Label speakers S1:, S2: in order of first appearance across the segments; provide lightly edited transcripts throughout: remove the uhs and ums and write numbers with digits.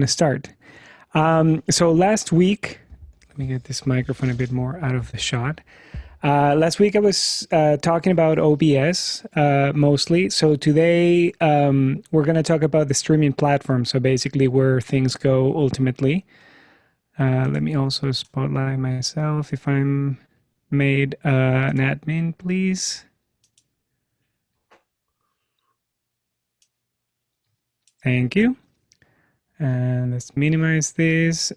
S1: to start. So last week, let me get this microphone a bit more out of the shot. Last week I was talking about OBS mostly. So today we're going to talk about the streaming platform. So basically where things go ultimately. Let me also spotlight myself if I'm made an admin, please. Thank you. And let's minimize this.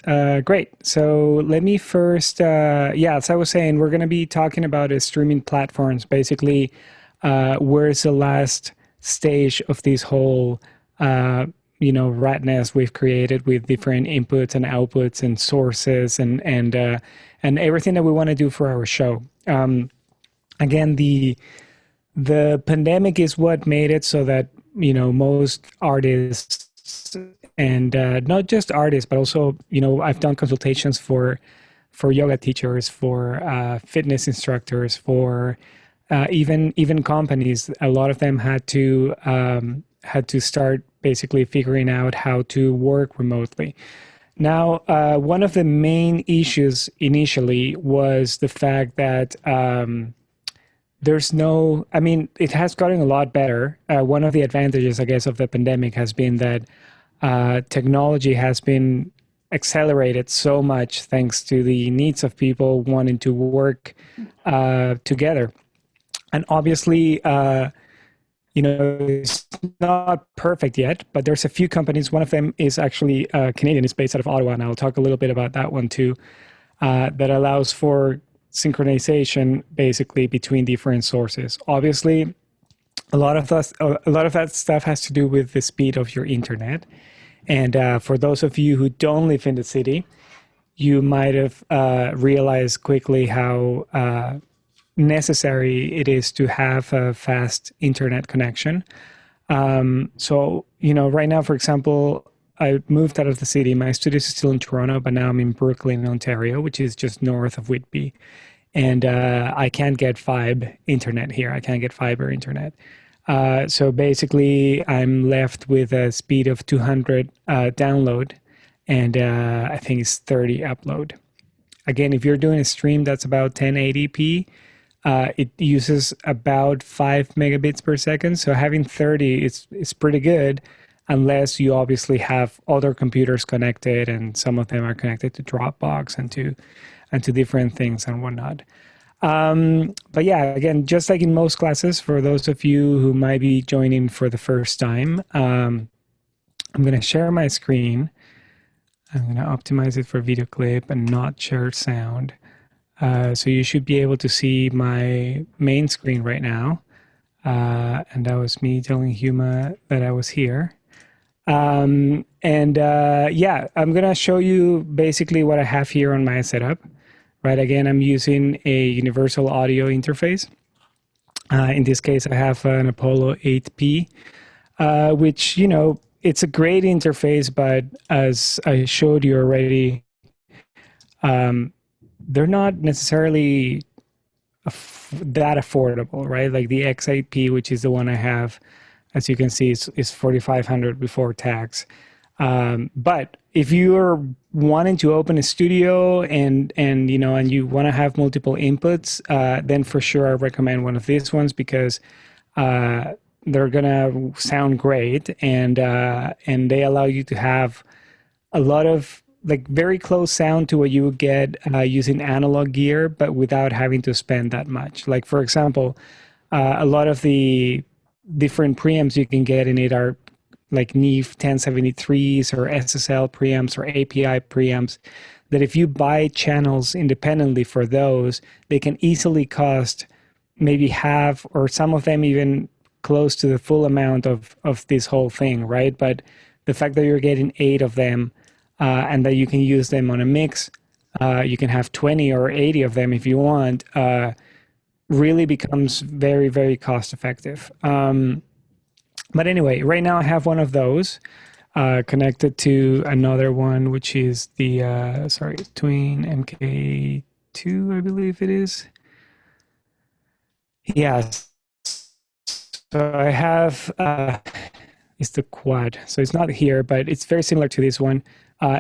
S1: Great. So let me first, as I was saying, we're going to be talking about streaming platforms. Basically, where's the last stage of this whole, rat nest we've created with different inputs and outputs and sources and everything that we want to do for our show. Again, the pandemic is what made it so that most artists and not just artists, but also, I've done consultations for yoga teachers, for fitness instructors, for even companies. A lot of them had to start basically figuring out how to work remotely. Now, one of the main issues initially was the fact that it has gotten a lot better. One of the advantages, I guess, of the pandemic has been that technology has been accelerated so much thanks to the needs of people wanting to work together. And obviously, it's not perfect yet, but there's a few companies. One of them is actually Canadian. It's based out of Ottawa, and I'll talk a little bit about that one too, that allows for synchronization basically between different sources. Obviously, a lot of that stuff has to do with the speed of your internet. And for those of you who don't live in the city, you might have realized quickly how necessary it is to have a fast internet connection. So, right now, for example, I moved out of the city. My studio is still in Toronto, but now I'm in Brooklyn, Ontario, which is just north of Whitby. And I can't get fiber internet here. I can't get fiber internet. So basically, I'm left with a speed of 200 download, and I think it's 30 upload. Again, if you're doing a stream that's about 1080p, it uses about 5 megabits per second. So having 30 is pretty good, unless you obviously have other computers connected, and some of them are connected to Dropbox and to different things and whatnot. But yeah, again, just like in most classes, for those of you who might be joining for the first time, I'm going to share my screen. I'm going to optimize it for video clip and not share sound. So you should be able to see my main screen right now. And that was me telling Huma that I was here. I'm going to show you basically what I have here on my setup. Right, again, I'm using a universal audio interface. In this case, I have an Apollo 8P, which, it's a great interface, but as I showed you already, they're not necessarily that affordable, right? Like the X8P, which is the one I have, as you can see, is $4,500 before tax. But if you're wanting to open a studio and you want to have multiple inputs, then for sure I recommend one of these ones, because they're gonna sound great, and they allow you to have a lot of very close sound to what you would get using analog gear, but without having to spend that much. Like, for example, a lot of the different preamps you can get in it are like Neve 1073s or SSL preamps or API preamps, that if you buy channels independently for those, they can easily cost maybe half, or some of them even close to the full amount of this whole thing, right? But the fact that you're getting 8 of them and that you can use them on a mix, you can have 20 or 80 of them if you want, really becomes very, very cost effective. But anyway, right now I have one of those connected to another one, which is the, Twin MK2, I believe it is. Yes. So I have is the quad. So it's not here, but it's very similar to this one.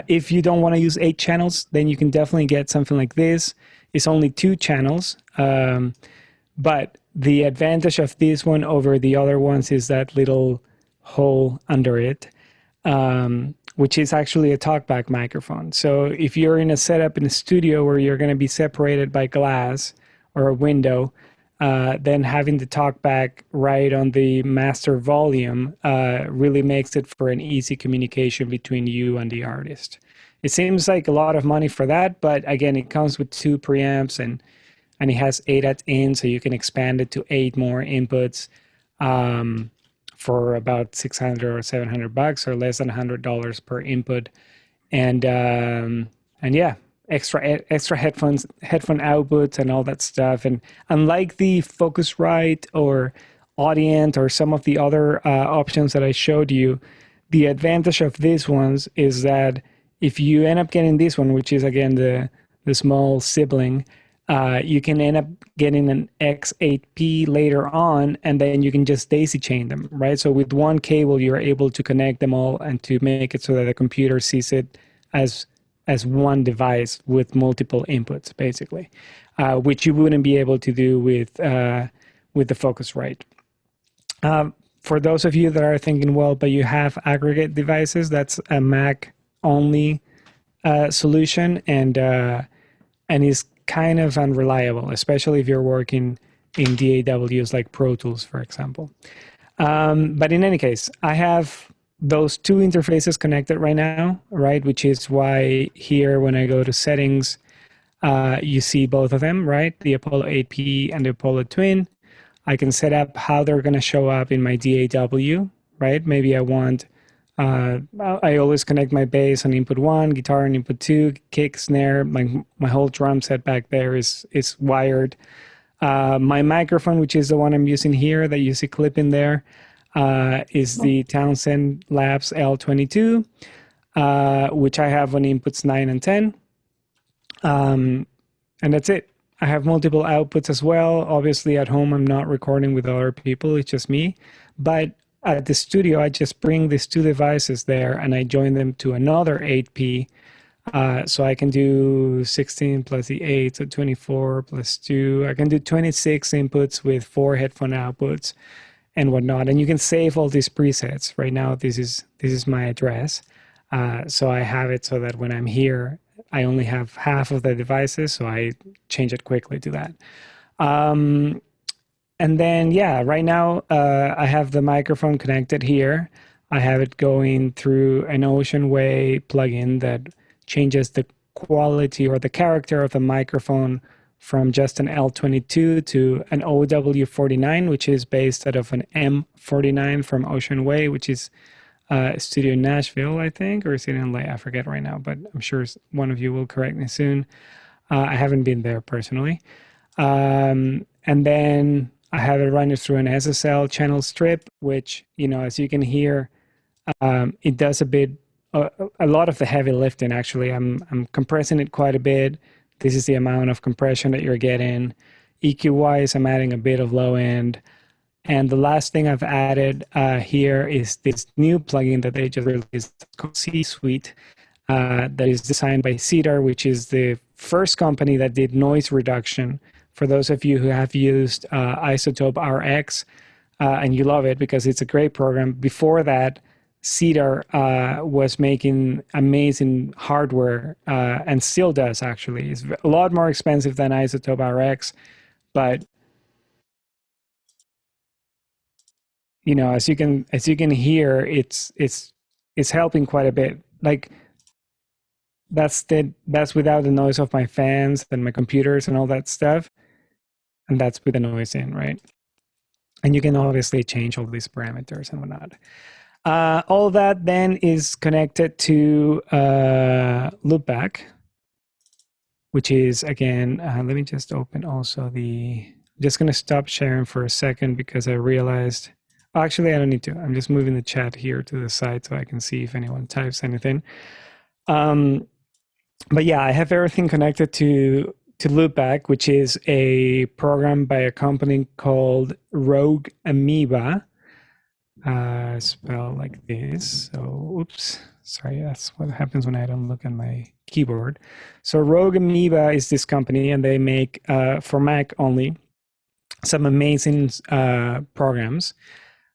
S1: If you don't want to use 8 channels, then you can definitely get something like this. It's only 2 channels. But the advantage of this one over the other ones is that little hole under it, which is actually a talkback microphone. So if you're in a setup in a studio where you're going to be separated by glass or a window, then having the talkback right on the master volume really makes it for an easy communication between you and the artist. It seems like a lot of money for that, but again, it comes with 2 preamps and it has 8 at in, so you can expand it to 8 more inputs for about $600 or $700 or less than $100 per input, and yeah, extra headphone outputs and all that stuff. And unlike the Focusrite or Audient or some of the other options that I showed you, the advantage of these ones is that if you end up getting this one, which is again the small sibling, you can end up getting an X8P later on, and then you can just daisy chain them, right? So with one cable, you're able to connect them all and to make it so that the computer sees it as one device with multiple inputs, basically, which you wouldn't be able to do with the Focusrite. For those of you that are thinking, well, but you have aggregate devices, that's a Mac-only solution, and is kind of unreliable, especially if you're working in DAWs like Pro Tools, for example. But in any case, I have those 2 interfaces connected right now, right? Which is why here, when I go to settings, you see both of them, right? The Apollo 8P and the Apollo Twin. I can set up how they're going to show up in my DAW, right? Maybe I want, I always connect my bass on input 1, guitar on input 2, kick, snare. My whole drum set back there is wired. My microphone, which is the one I'm using here that you see clip in there, is the Townsend Labs L22, which I have on inputs 9 and 10. And that's it. I have multiple outputs as well. Obviously, at home, I'm not recording with other people. It's just me. But at the studio, I just bring these 2 devices there, and I join them to another 8P. So I can do 16 plus the 8, so 24 plus 2. I can do 26 inputs with 4 headphone outputs and whatnot. And you can save all these presets. Right now, this is my address. So I have it so that when I'm here, I only have half of the devices, so I change it quickly to that. And then, yeah, right now I have the microphone connected here. I have it going through an Ocean Way plugin that changes the quality or the character of the microphone from just an L22 to an OW49, which is based out of an M49 from Ocean Way, which is a studio in Nashville, I think, or is it in LA? I forget right now, but I'm sure one of you will correct me soon. I haven't been there personally. And then I have it running through an SSL channel strip, which, as you can hear, it does a lot of the heavy lifting, actually. I'm compressing it quite a bit. This is the amount of compression that you're getting. EQ-wise, I'm adding a bit of low end. And the last thing I've added here is this new plugin that they just released called C-Suite that is designed by Cedar, which is the first company that did noise reduction. For those of you who have used Isotope RX and you love it because it's a great program, before that, Cedar was making amazing hardware and still does, actually. It's a lot more expensive than Isotope RX, but as you can hear, it's helping quite a bit. Like that's without the noise of my fans and my computers and all that stuff, and that's with the noise in, right? And you can obviously change all these parameters and whatnot. All that then is connected to Loopback, which is, again, let me just open also I'm just going to stop sharing for a second because I realized, actually, I don't need to. I'm just moving the chat here to the side so I can see if anyone types anything. But yeah, I have everything connected to Loopback, which is a program by a company called Rogue Amoeba. spelled like this. So, oops, sorry, that's what happens when I don't look at my keyboard. So Rogue Amoeba is this company, and they make, for Mac only, some amazing programs,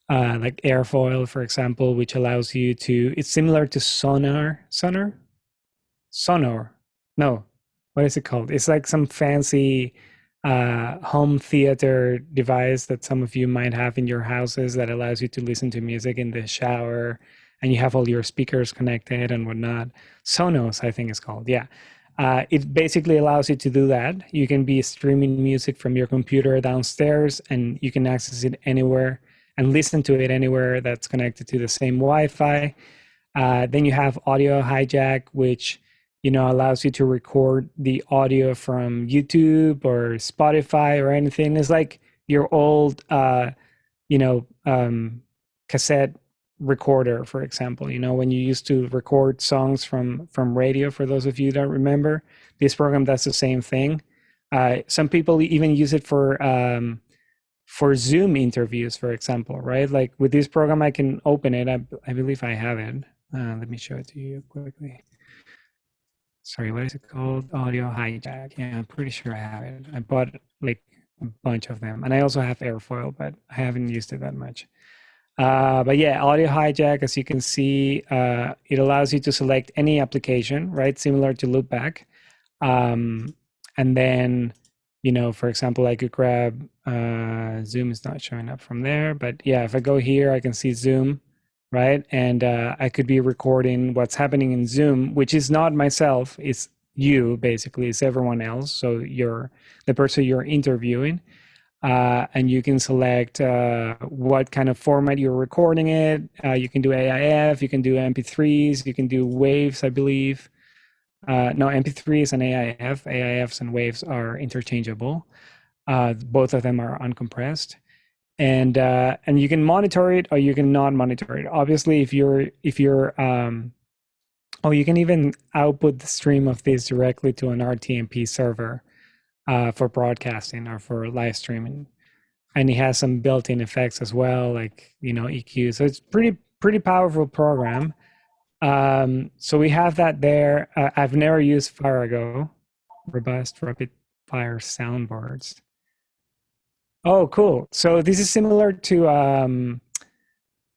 S1: like Airfoil, for example, which allows you to, it's similar to Sonor? No, what is it called? It's like some fancy home theater device that some of you might have in your houses that allows you to listen to music in the shower, and you have all your speakers connected and whatnot. Sonos, I think it's called. Yeah. It basically allows you to do that. You can be streaming music from your computer downstairs, and you can access it anywhere and listen to it anywhere that's connected to the same Wi-Fi. Then you have Audio Hijack, which allows you to record the audio from YouTube or Spotify or anything. It's like your old, cassette recorder, for example. When you used to record songs from radio, for those of you who don't remember, this program does the same thing. Some people even use it for Zoom interviews, for example, right? Like with this program, I can open it. I believe I have it. Let me show it to you quickly. Sorry, what is it called? Audio Hijack. Yeah, I'm pretty sure I have it. I bought like a bunch of them. And I also have Airfoil, but I haven't used it that much. But yeah, Audio Hijack, as you can see, it allows you to select any application, right? Similar to Loopback. And then, for example, I could grab, Zoom is not showing up from there, but yeah, if I go here, I can see Zoom, right? And I could be recording what's happening in Zoom, which is not myself, it's you, basically, it's everyone else. So you're the person you're interviewing. And you can select what kind of format you're recording it. You can do AIF, you can do MP3s, you can do waves, I believe. No, MP3s and AIF. AIFs and waves are interchangeable. Both of them are uncompressed. And you can monitor it or you can not monitor it. Obviously, if you're you can even output the stream of this directly to an RTMP server for broadcasting or for live streaming. And it has some built-in effects as well, like EQ. So it's pretty powerful program. So we have that there. I've never used Farrago, robust rapid fire soundboards. Oh, cool. So this is similar to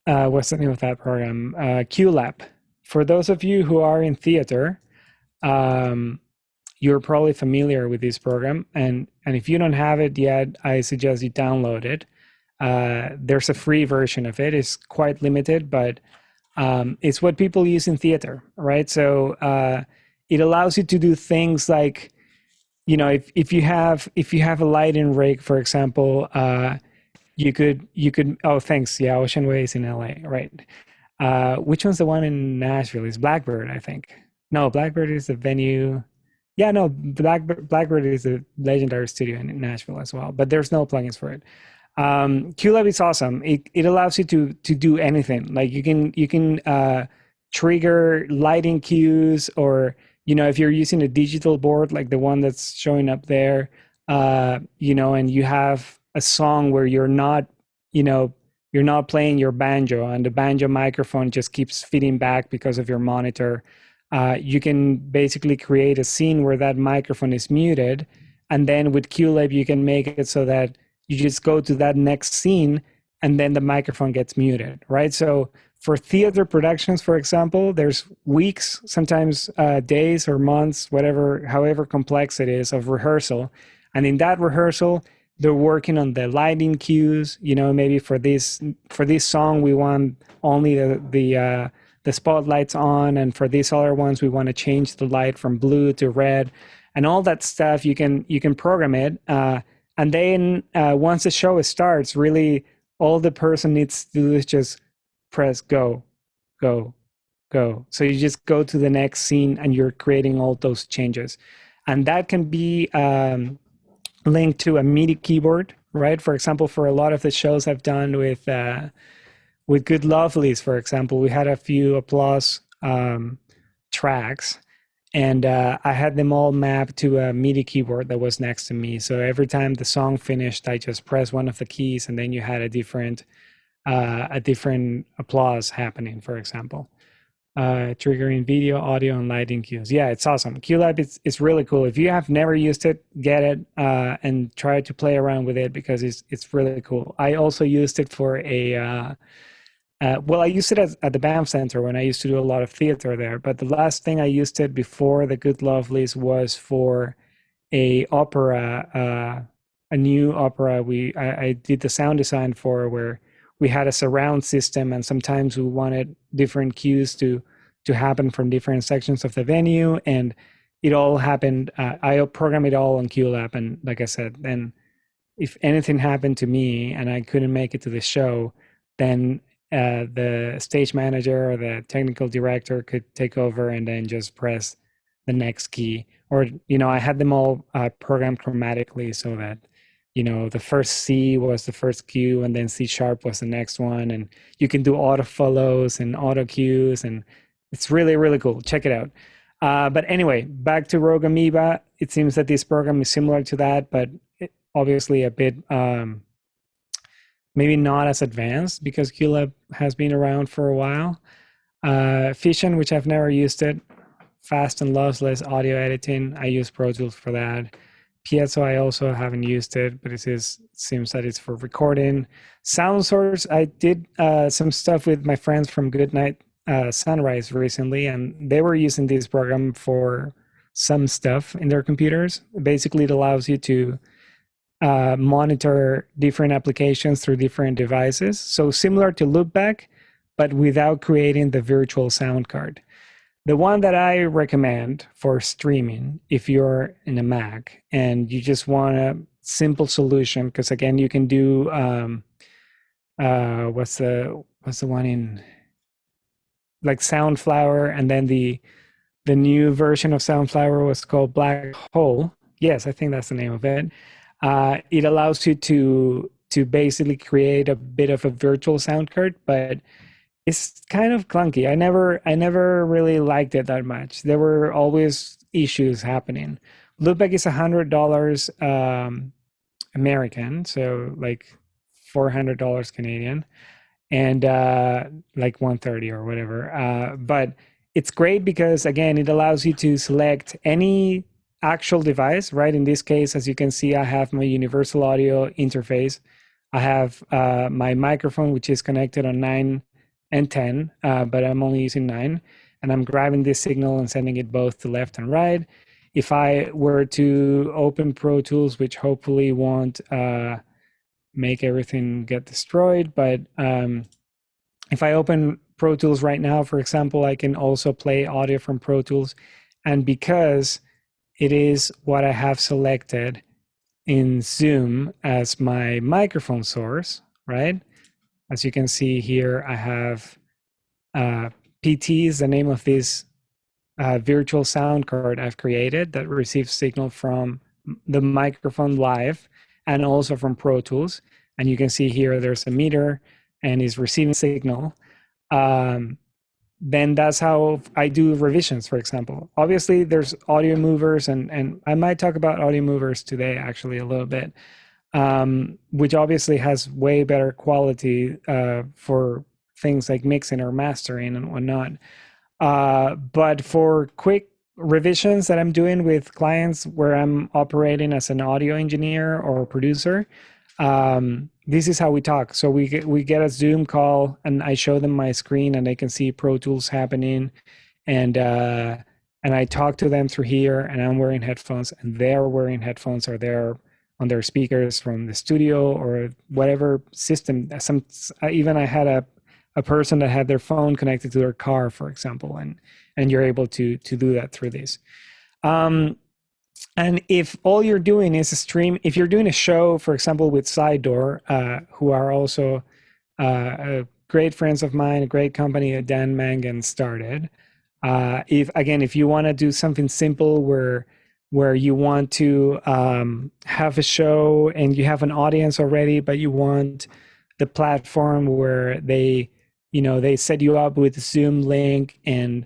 S1: what's the name of that program? Qlab. For those of you who are in theater, you're probably familiar with this program, and if you don't have it yet, I suggest you download it. There's a free version of it. It's quite limited, but it's what people use in theater, right? So it allows you to do things like, if you have a lighting rig, for example, you could. Oh, thanks. Yeah, Ocean Way is in LA, right? Which one's the one in Nashville? It's Blackbird, I think. No, Blackbird is the venue. Yeah, no, Blackbird is a legendary studio in Nashville as well, but there's no plugins for it. Qlab is awesome. It allows you to do anything. Like you can trigger lighting cues, or if you're using a digital board like the one that's showing up there, and you have a song where you're not playing your banjo, and the banjo microphone just keeps feeding back because of your monitor. You can basically create a scene where that microphone is muted, and then with Qlab you can make it so that you just go to that next scene and then the microphone gets muted, right? So for theater productions, for example, there's weeks, sometimes days or months, however complex it is, of rehearsal. And in that rehearsal, they're working on the lighting cues. Maybe for this song we want only the spotlights on, and for these other ones we want to change the light from blue to red, and all that stuff. You can program it, and then once the show starts, really all the person needs to do is just press go. So you just go to the next scene and you're creating all those changes, and that can be linked to a MIDI keyboard, right? For example, for a lot of the shows I've done with Good Lovelies, for example, we had a few applause tracks, and I had them all mapped to a MIDI keyboard that was next to me. So every time the song finished, I just pressed one of the keys, and then you had a different a different applause happening, for example. Triggering video, audio, and lighting cues. Yeah, it's awesome. Qlab is really cool. If you have never used it, get it and try to play around with it because it's really cool. I also used it for well, I used it at the Banff Center when I used to do a lot of theater there. But the last thing I used it before the Good Lovelies was for a opera, a new opera I did the sound design for, where we had a surround system, and sometimes we wanted different cues to happen from different sections of the venue, and it all happened. I programmed it all on Qlab, and like I said, then if anything happened to me and I couldn't make it to the show, then the stage manager or the technical director could take over and then just press the next key. Or, I had them all programmed chromatically so that, the first C was the first cue and then C sharp was the next one. And you can do auto follows and auto cues, and it's really, really cool. Check it out. But anyway, back to Rogue Amoeba. It seems that this program is similar to that, but obviously a bit maybe not as advanced because Qlab has been around for a while. Fission, which I've never used it. Fast and lossless audio editing. I use Pro Tools for that. Piezo, I also haven't used it, but it seems that it's for recording. Sound Source, I did some stuff with my friends from Goodnight Sunrise recently, and they were using this program for some stuff in their computers. Basically, it allows you to monitor different applications through different devices. So similar to Loopback, but without creating the virtual sound card. The one that I recommend for streaming, if you're in a Mac and you just want a simple solution, because again, you can do what's the one in like Soundflower, and then the new version of Soundflower was called Black Hole. Yes, I think that's the name of it. It allows you to basically create a bit of a virtual sound card, but it's kind of clunky. I never really liked it that much. There were always issues happening. Loopback is $100 American, so like $400 Canadian, and like 130 or whatever. But it's great because again, it allows you to select any actual device, right? In this case, as you can see, I have my universal audio interface. I have my microphone, which is connected on 9 and 10, but I'm only using 9, and I'm grabbing this signal and sending it both to left and right. If I were to open Pro Tools, which hopefully won't make everything get destroyed, but if I open Pro Tools right now, for example, I can also play audio from Pro Tools, and because it is what I have selected in Zoom as my microphone source, right? As you can see here, I have PT is the name of this virtual sound card I've created that receives signal from the microphone live and also from Pro Tools. And you can see here there's a meter and is receiving signal. Then that's how I do revisions, for example. Obviously, there's audio movers, and I might talk about audio movers today, actually, a little bit. Which obviously has way better quality for things like mixing or mastering and whatnot. But for quick revisions that I'm doing with clients where I'm operating as an audio engineer or producer, this is how we talk. So we get a Zoom call, and I show them my screen, and they can see Pro Tools happening, and I talk to them through here, and I'm wearing headphones, and they're wearing headphones, or they're on their speakers from the studio or whatever system. Even I had a person that had their phone connected to their car, for example, and you're able to do that through this. And if all you're doing is a stream, if you're doing a show, for example, with Side Door, who are also great friends of mine, a great company that Dan Mangan started. If you want to do something simple where you want to have a show and you have an audience already, but you want the platform where they set you up with a Zoom link and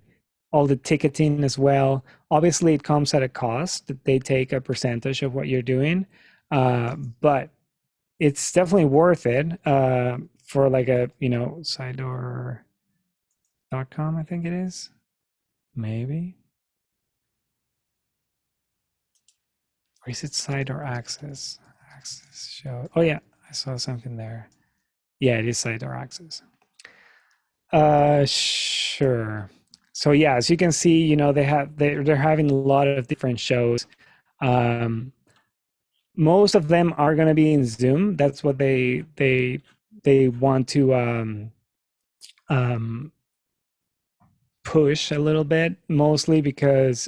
S1: all the ticketing as well. Obviously, it comes at a cost. They take a percentage of what you're doing, but it's definitely worth it for like a, sidedoor.com, I think it is. Maybe. Or is it sidedoor access? Access show. Oh yeah, I saw something there. Yeah, it is sidedoor access. Sure. So yeah, as you can see, they're having a lot of different shows. Most of them are going to be in Zoom. That's what they want to um, push a little bit, mostly because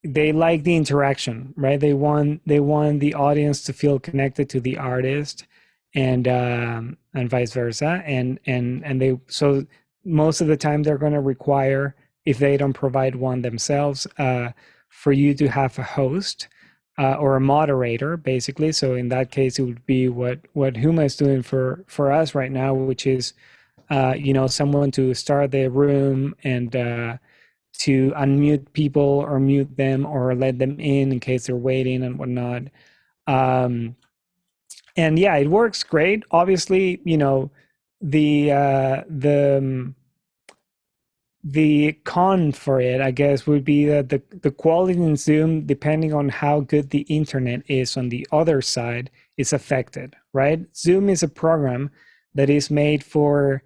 S1: they like the interaction, right? They want the audience to feel connected to the artist, and vice versa. And they, so most of the time they're going to require, if they don't provide one themselves, for you to have a host, or a moderator, basically. So in that case, it would be what Huma is doing for us right now, which is someone to start the room, and to unmute people or mute them or let them in case they're waiting and whatnot. And yeah, it works great. Obviously, the con for it, I guess, would be that the quality in Zoom, depending on how good the internet is on the other side, is affected, right? Zoom is a program that is made for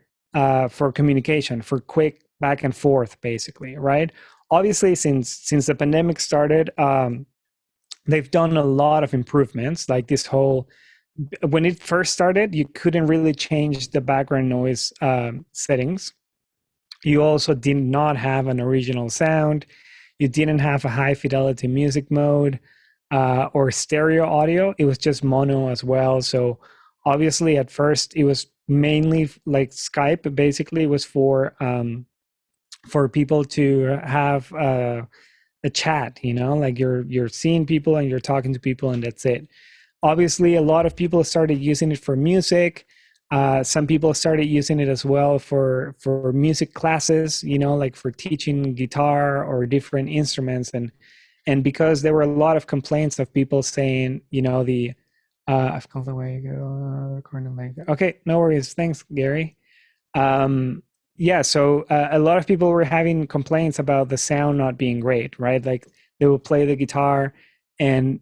S1: communication, for quick back and forth, basically, right? Obviously, since the pandemic started, they've done a lot of improvements. Like this whole, when it first started, you couldn't really change the background noise settings. You also did not have an original sound. You didn't have a high fidelity music mode, or stereo audio. It was just mono as well. So obviously at first it was mainly like Skype. Basically, it was for people to have a chat. Like you're seeing people and you're talking to people, and that's it. Obviously, a lot of people started using it for music. Some people started using it as well for music classes, like for teaching guitar or different instruments. And because there were a lot of complaints of people saying, I've called the way you go, recording like that. Okay, no worries. Thanks, Gary. Yeah, so a lot of people were having complaints about the sound not being great, right? Like they would play the guitar, and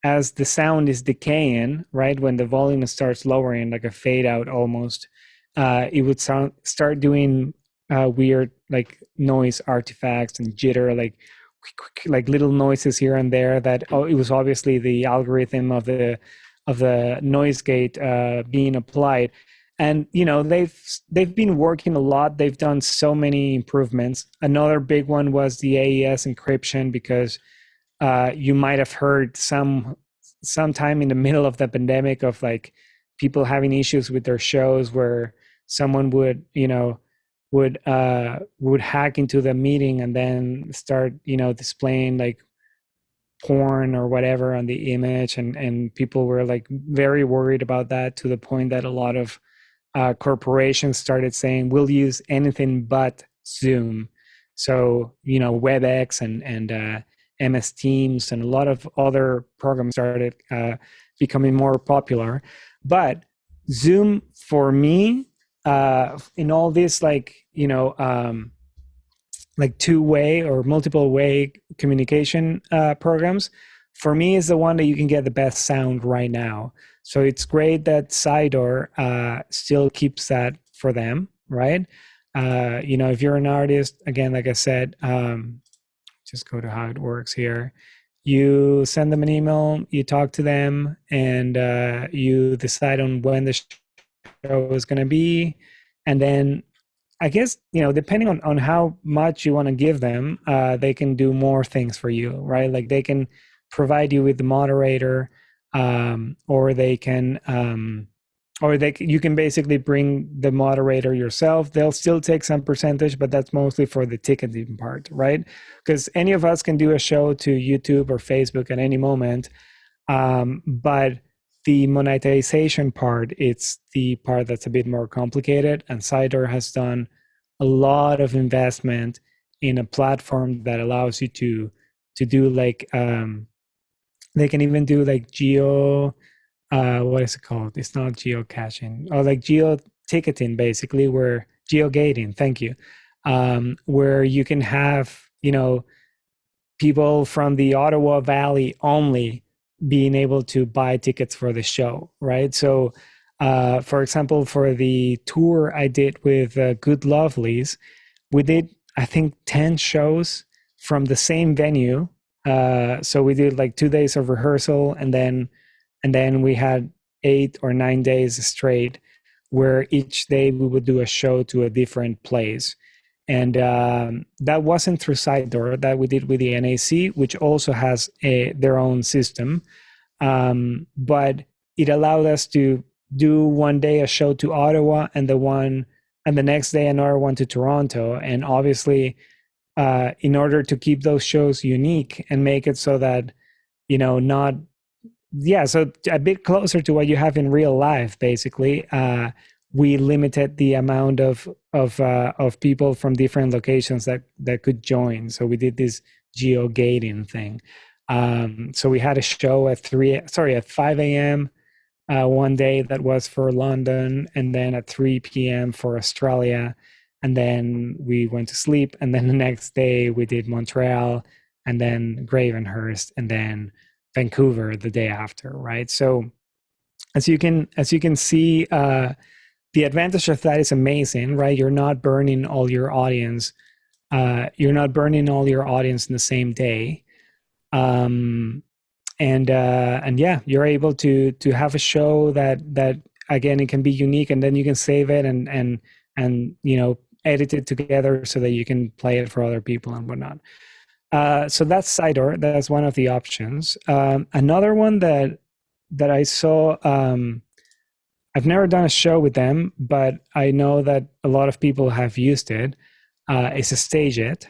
S1: as the sound is decaying, right, when the volume starts lowering, like a fade out almost, it would start doing weird like noise artifacts and jitter, like little noises here and there. That it was obviously the algorithm of the noise gate being applied. And they've been working a lot. They've done so many improvements. Another big one was the Aes encryption, because you might have heard sometime in the middle of the pandemic of like people having issues with their shows, where someone would hack into the meeting and then start displaying like porn or whatever on the image, and people were like very worried about that, to the point that a lot of corporations started saying we'll use anything but Zoom. So WebEx and MS Teams and a lot of other programs started becoming more popular. But Zoom, for me, in all this like two-way or multiple way communication programs, for me is the one that you can get the best sound right now. So it's great that Sidor still keeps that for them, right? If you're an artist, again, like I said, just go to how it works here. You send them an email, you talk to them, and you decide on when the show is going to be. And then I guess, depending on how much you want to give them, they can do more things for you, right? Like they can provide you with the moderator, or they can, you can basically bring the moderator yourself. They'll still take some percentage, but that's mostly for the ticketing part, right? Because any of us can do a show to YouTube or Facebook at any moment, but the monetization part, it's the part that's a bit more complicated, and Sidor has done a lot of investment in a platform that allows you to do like they can even do like geo what is it called? It's not geocaching. Oh, like geo ticketing, basically, where geogating. Thank you. Where you can have, people from the Ottawa Valley only being able to buy tickets for the show, right? So, for example, for the tour I did with Good Lovelies, we did, I think, 10 shows from the same venue. So we did like 2 days of rehearsal, and then we had 8 or 9 days straight, where each day we would do a show to a different place. And that wasn't through Sidedoor, that we did with the NAC, which also has their own system. But it allowed us to do one day a show to Ottawa, and the next day another one to Toronto. And obviously, in order to keep those shows unique and make it so that, not, so a bit closer to what you have in real life, basically, we limited the amount of people from different locations that could join. So we did this geo gating thing. So we had a show at 5 a.m. One day that was for London, and then at 3 p.m. for Australia, and then we went to sleep. And then the next day we did Montreal, and then Gravenhurst, and then Vancouver the day after, right? So as you can see, the advantage of that is amazing, right? You're not burning all your audience. You're not burning all your audience in the same day. And yeah, you're able to have a show that again, it can be unique, and then you can save it and edit it together so that you can play it for other people and whatnot. So that's Sidedoor. That's one of the options. Another one that I saw, I've never done a show with them, but I know that a lot of people have used it. It's a StageIt,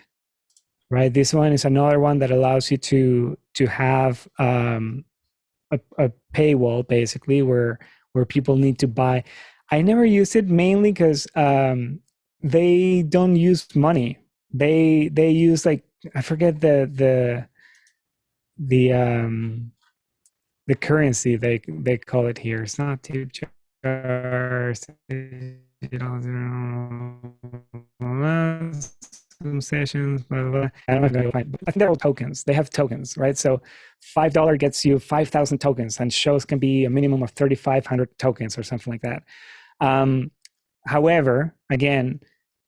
S1: right? This one is another one that allows you to have a paywall, basically, where people need to buy. I never used it, mainly because they don't use money. They use, like, I forget the currency they call it here. It's not tip jars. Sessions, blah, blah, blah. I don't know if I think they're all tokens. They have tokens, right? So $5 gets you 5,000 tokens, and shows can be a minimum of 3,500 tokens or something like that. However, again,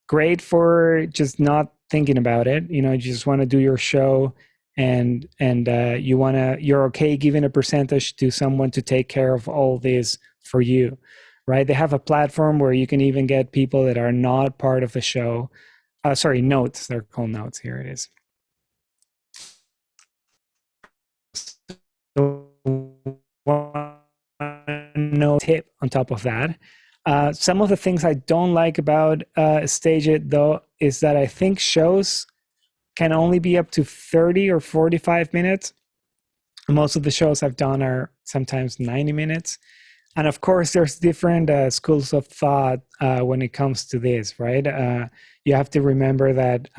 S1: great for just not thinking about it. You just want to do your show, and you're okay giving a percentage to someone to take care of all this for you, right? They have a platform where you can even get people that are not part of the show. Notes. They're called notes. Here it is. So no tip on top of that. Some of the things I don't like about StageIt, though, is that I think shows can only be up to 30 or 45 minutes. Most of the shows I've done are sometimes 90 minutes. And of course, there's different schools of thought when it comes to this, right? You have to remember that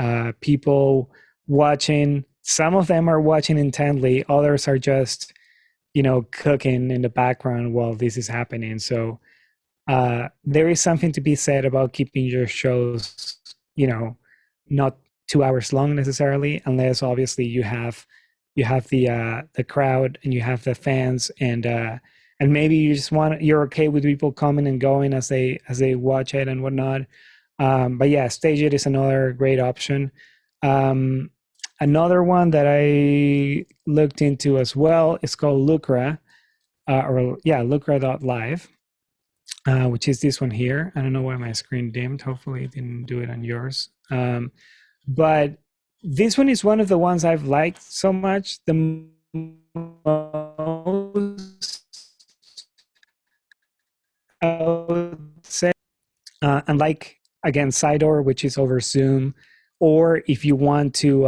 S1: people watching, some of them are watching intently, others are just, cooking in the background while this is happening. So there is something to be said about keeping your shows, not 2 hours long necessarily, unless obviously you have the crowd and you have the fans, and maybe you're okay with people coming and going as they watch it and whatnot. But yeah, StageIt is another great option. Another one that I looked into as well is called Lucra, Lucra.live, which is this one here. I don't know why my screen dimmed. Hopefully it didn't do it on yours. But this one is one of the ones I've liked so much the most, I would say. Unlike, again, Sidedoor, which is over Zoom, or if you want to,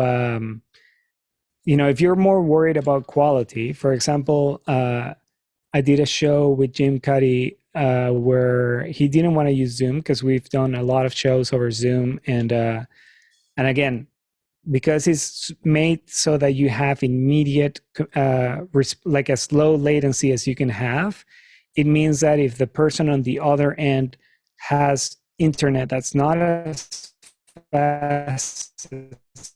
S1: if you're more worried about quality, for example, I did a show with Jim Cuddy where he didn't want to use Zoom because we've done a lot of shows over Zoom, and again, because it's made so that you have immediate, like as low latency as you can have, it means that if the person on the other end has internet that's not as fast as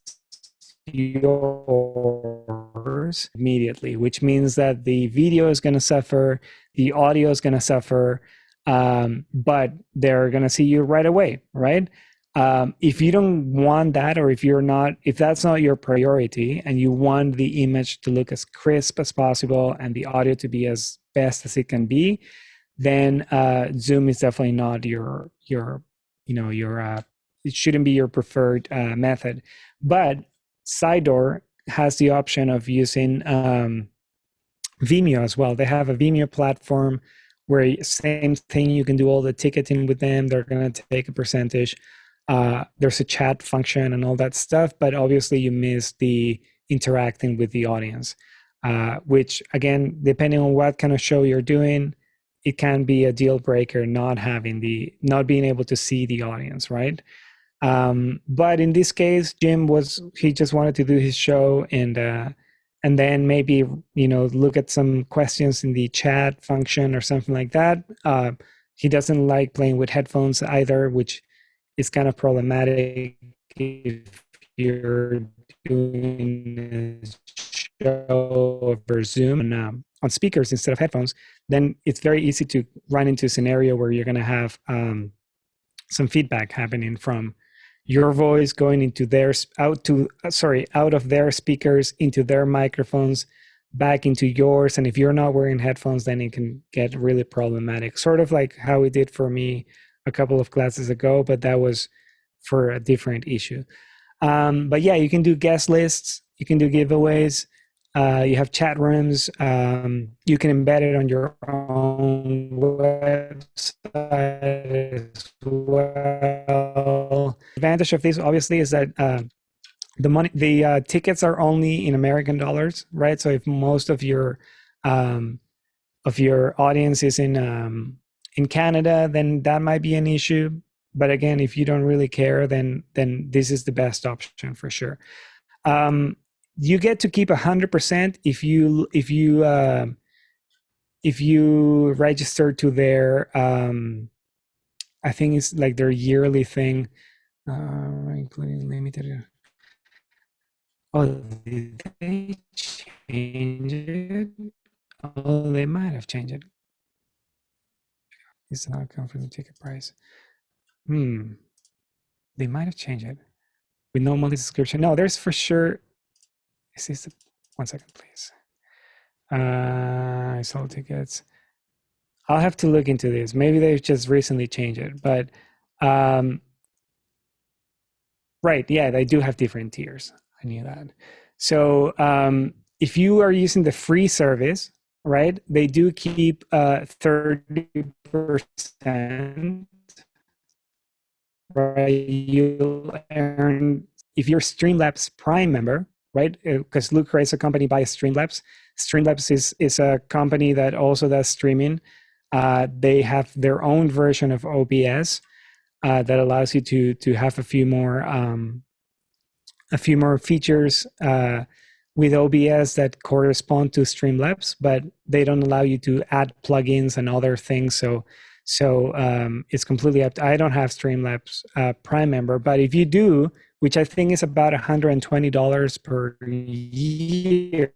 S1: yours immediately, which means that the video is going to suffer, the audio is going to suffer, but they're going to see you right away, right? If you don't want that, or if that's not your priority and you want the image to look as crisp as possible and the audio to be as best as it can be, then Zoom is definitely not it shouldn't be your preferred method. But Sidedoor has the option of using Vimeo as well. They have a Vimeo platform where same thing, you can do all the ticketing with them. They're going to take a percentage. There's a chat function and all that stuff, but obviously you miss the interacting with the audience, which again, depending on what kind of show you're doing, it can be a deal breaker not being able to see the audience, right? But in this case, he just wanted to do his show and then maybe, look at some questions in the chat function or something like that. He doesn't like playing with headphones either, which is kind of problematic if you're doing a show over Zoom and on speakers instead of headphones. Then it's very easy to run into a scenario where you're going to have some feedback happening from your voice going into out of their speakers into their microphones back into yours. And if you're not wearing headphones, then it can get really problematic, sort of like how it did for me a couple of classes ago, but that was for a different issue. But yeah, you can do guest lists, you can do giveaways, you have chat rooms, you can embed it on your own website as well. The advantage of this obviously is that the tickets are only in American dollars, right? So if most of your audience is in Canada, then that might be an issue. But again, if you don't really care, then this is the best option for sure. You get to keep 100% if you register to their I think it's like their yearly thing, including limited. Oh, did they change it? Oh, they might have changed it. It's not come from the ticket price. They might have changed it with no monthly subscription. No, there's for sure. Is this 1 second, please? I sold tickets. I'll have to look into this. Maybe they've just recently changed it, but right, yeah, they do have different tiers. I knew that. So if you are using the free service, right, they do keep 30%. Right, you'll earn if you're Streamlabs Prime member, right? Because Lucra is a company by Streamlabs. Streamlabs is a company that also does streaming. They have their own version of OBS that allows you to have a few more features with OBS that correspond to Streamlabs, but they don't allow you to add plugins and other things. So it's completely up to, I don't have Streamlabs Prime member, but if you do, which I think is about $120 per year,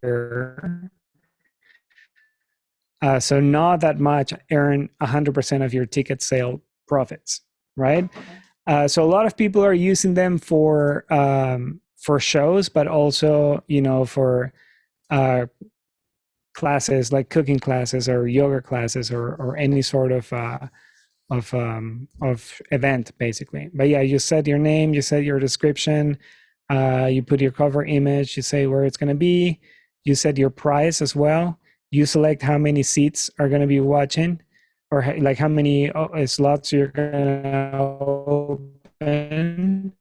S1: so not that much, earn 100% of your ticket sale profits, right? So a lot of people are using them for shows, but also, for classes like cooking classes or yoga classes or any sort of event, basically. But yeah, you set your name, you set your description, you put your cover image, you say where it's going to be, you set your price as well, you select how many seats are going to be watching, or like how many slots you're going to open,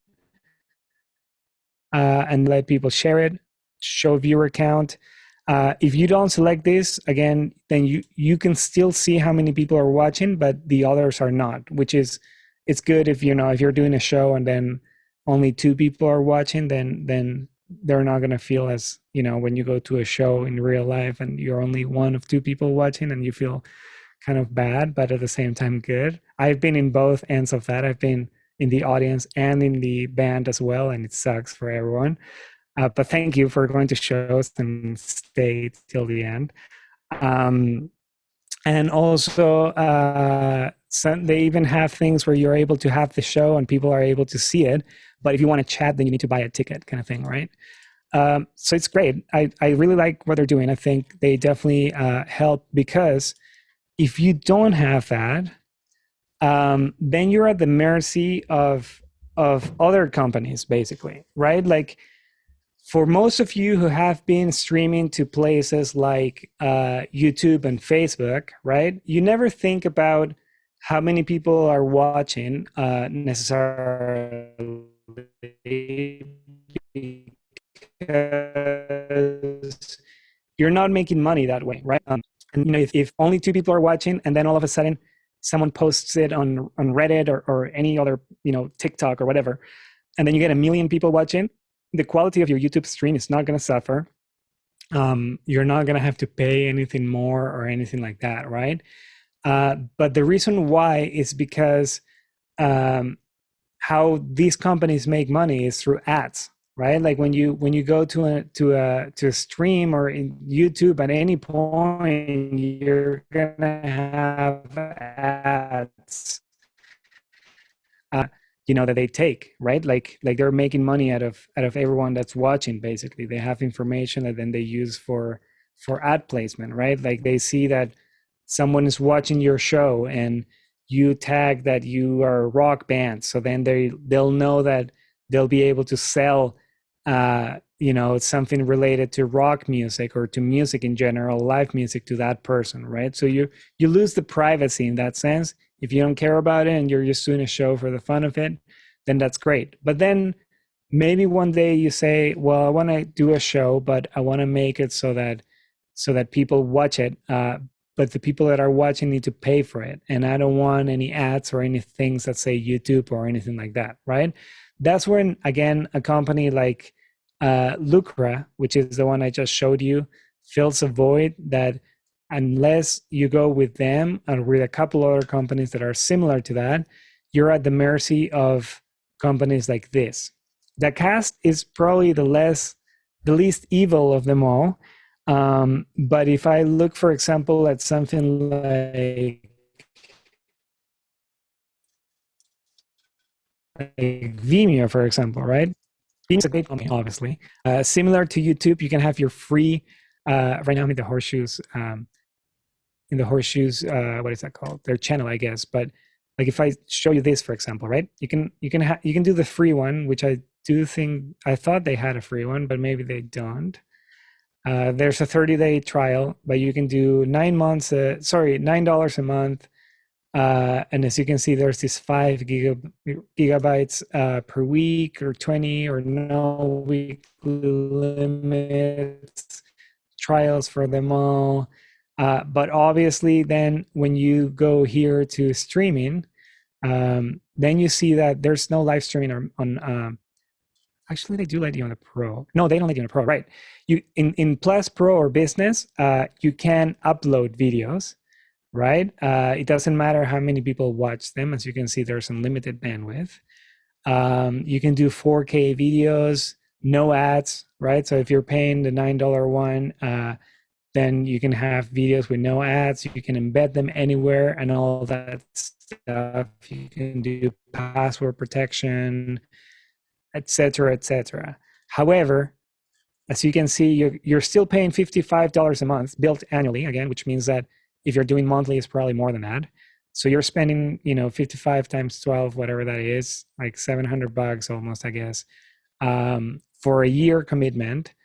S1: and let people share it, show viewer count. If you don't select this, again, then you can still see how many people are watching, but the others are not, which is, it's good if, if you're doing a show and then only 2 people are watching, then they're not going to feel as, when you go to a show in real life and you're only one of 2 people watching and you feel kind of bad, but at the same time good. I've been in both ends of that. I've been in the audience and in the band as well, and it sucks for everyone. But thank you for going to shows and stay till the end. And also, they even have things where you're able to have the show and people are able to see it. But if you want to chat, then you need to buy a ticket, kind of thing, right? So it's great. I really like what they're doing. I think they definitely help, because if you don't have that, then you're at the mercy of other companies, basically, right? Like, for most of you who have been streaming to places like YouTube and Facebook, right? You never think about how many people are watching necessarily, because you're not making money that way, right? And if only 2 people are watching, and then all of a sudden someone posts it on Reddit or any other, TikTok or whatever, and then you get 1 million people watching, the quality of your YouTube stream is not going to suffer. You're not going to have to pay anything more or anything like that, right? But the reason why is because how these companies make money is through ads, right? Like when you go to a stream or in YouTube, at any point you're gonna have ads, that they take, right? Like they're making money out of everyone that's watching. Basically, they have information that then they use for ad placement, right? Like they see that someone is watching your show and you tag that you are a rock band, so then they'll know that they'll be able to sell something related to rock music or to music in general, live music, to that person, right? So you lose the privacy in that sense. If you don't care about it and you're just doing a show for the fun of it, then that's great. But then maybe one day you say, well, I want to do a show, but I want to make it so that people watch it, but the people that are watching need to pay for it, and I don't want any ads or any things that say YouTube or anything like that, right? That's when, again, a company like Lucra, which is the one I just showed you, fills a void that, unless you go with them and with a couple other companies that are similar to that, you're at the mercy of companies like this. The cast is probably the least evil of them all. But if I look, for example, at something like Vimeo, for example, right? Vimeo's a great company, obviously. Similar to YouTube, you can have your free, right now I'm in the Horseshoes, what is that called? Their channel, I guess. But like if I show you this, for example, right? You can do the free one, which I do think, I thought they had a free one, but maybe they don't. There's a 30-day trial, but you can do $9 a month. And as you can see, there's this 5 gigabytes per week, or 20, or no weekly limits, trials for them all. But obviously, then when you go here to streaming, then you see that there's no live streaming on actually, they do let you on the Pro. No, they don't let you on the Pro, right? You in Plus, Pro, or Business, you can upload videos, right? It doesn't matter how many people watch them. As you can see, there's unlimited bandwidth. You can do 4K videos, no ads, right? So if you're paying the $9 one, then you can have videos with no ads. You can embed them anywhere and all that stuff. You can do password protection, etc., etc. However, as you can see, you're still paying $55 a month, billed annually, again, which means that if you're doing monthly, it's probably more than that. So you're spending, 55 times 12, whatever that is, like $700 almost, I guess, for a year commitment,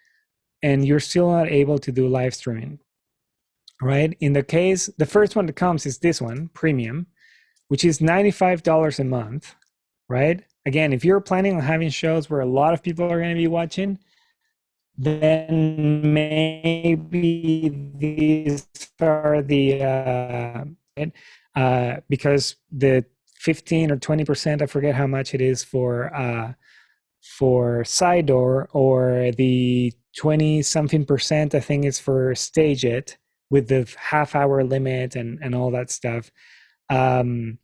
S1: and you're still not able to do live streaming, right? In the case, the first one that comes is this one, Premium, which is $95 a month, right? Again, if you're planning on having shows where a lot of people are going to be watching, then maybe these are the because the 15 or 20%, I forget how much it is for for side door, or the 20-something% I think is for stage it, with the half-hour limit and all that stuff. Then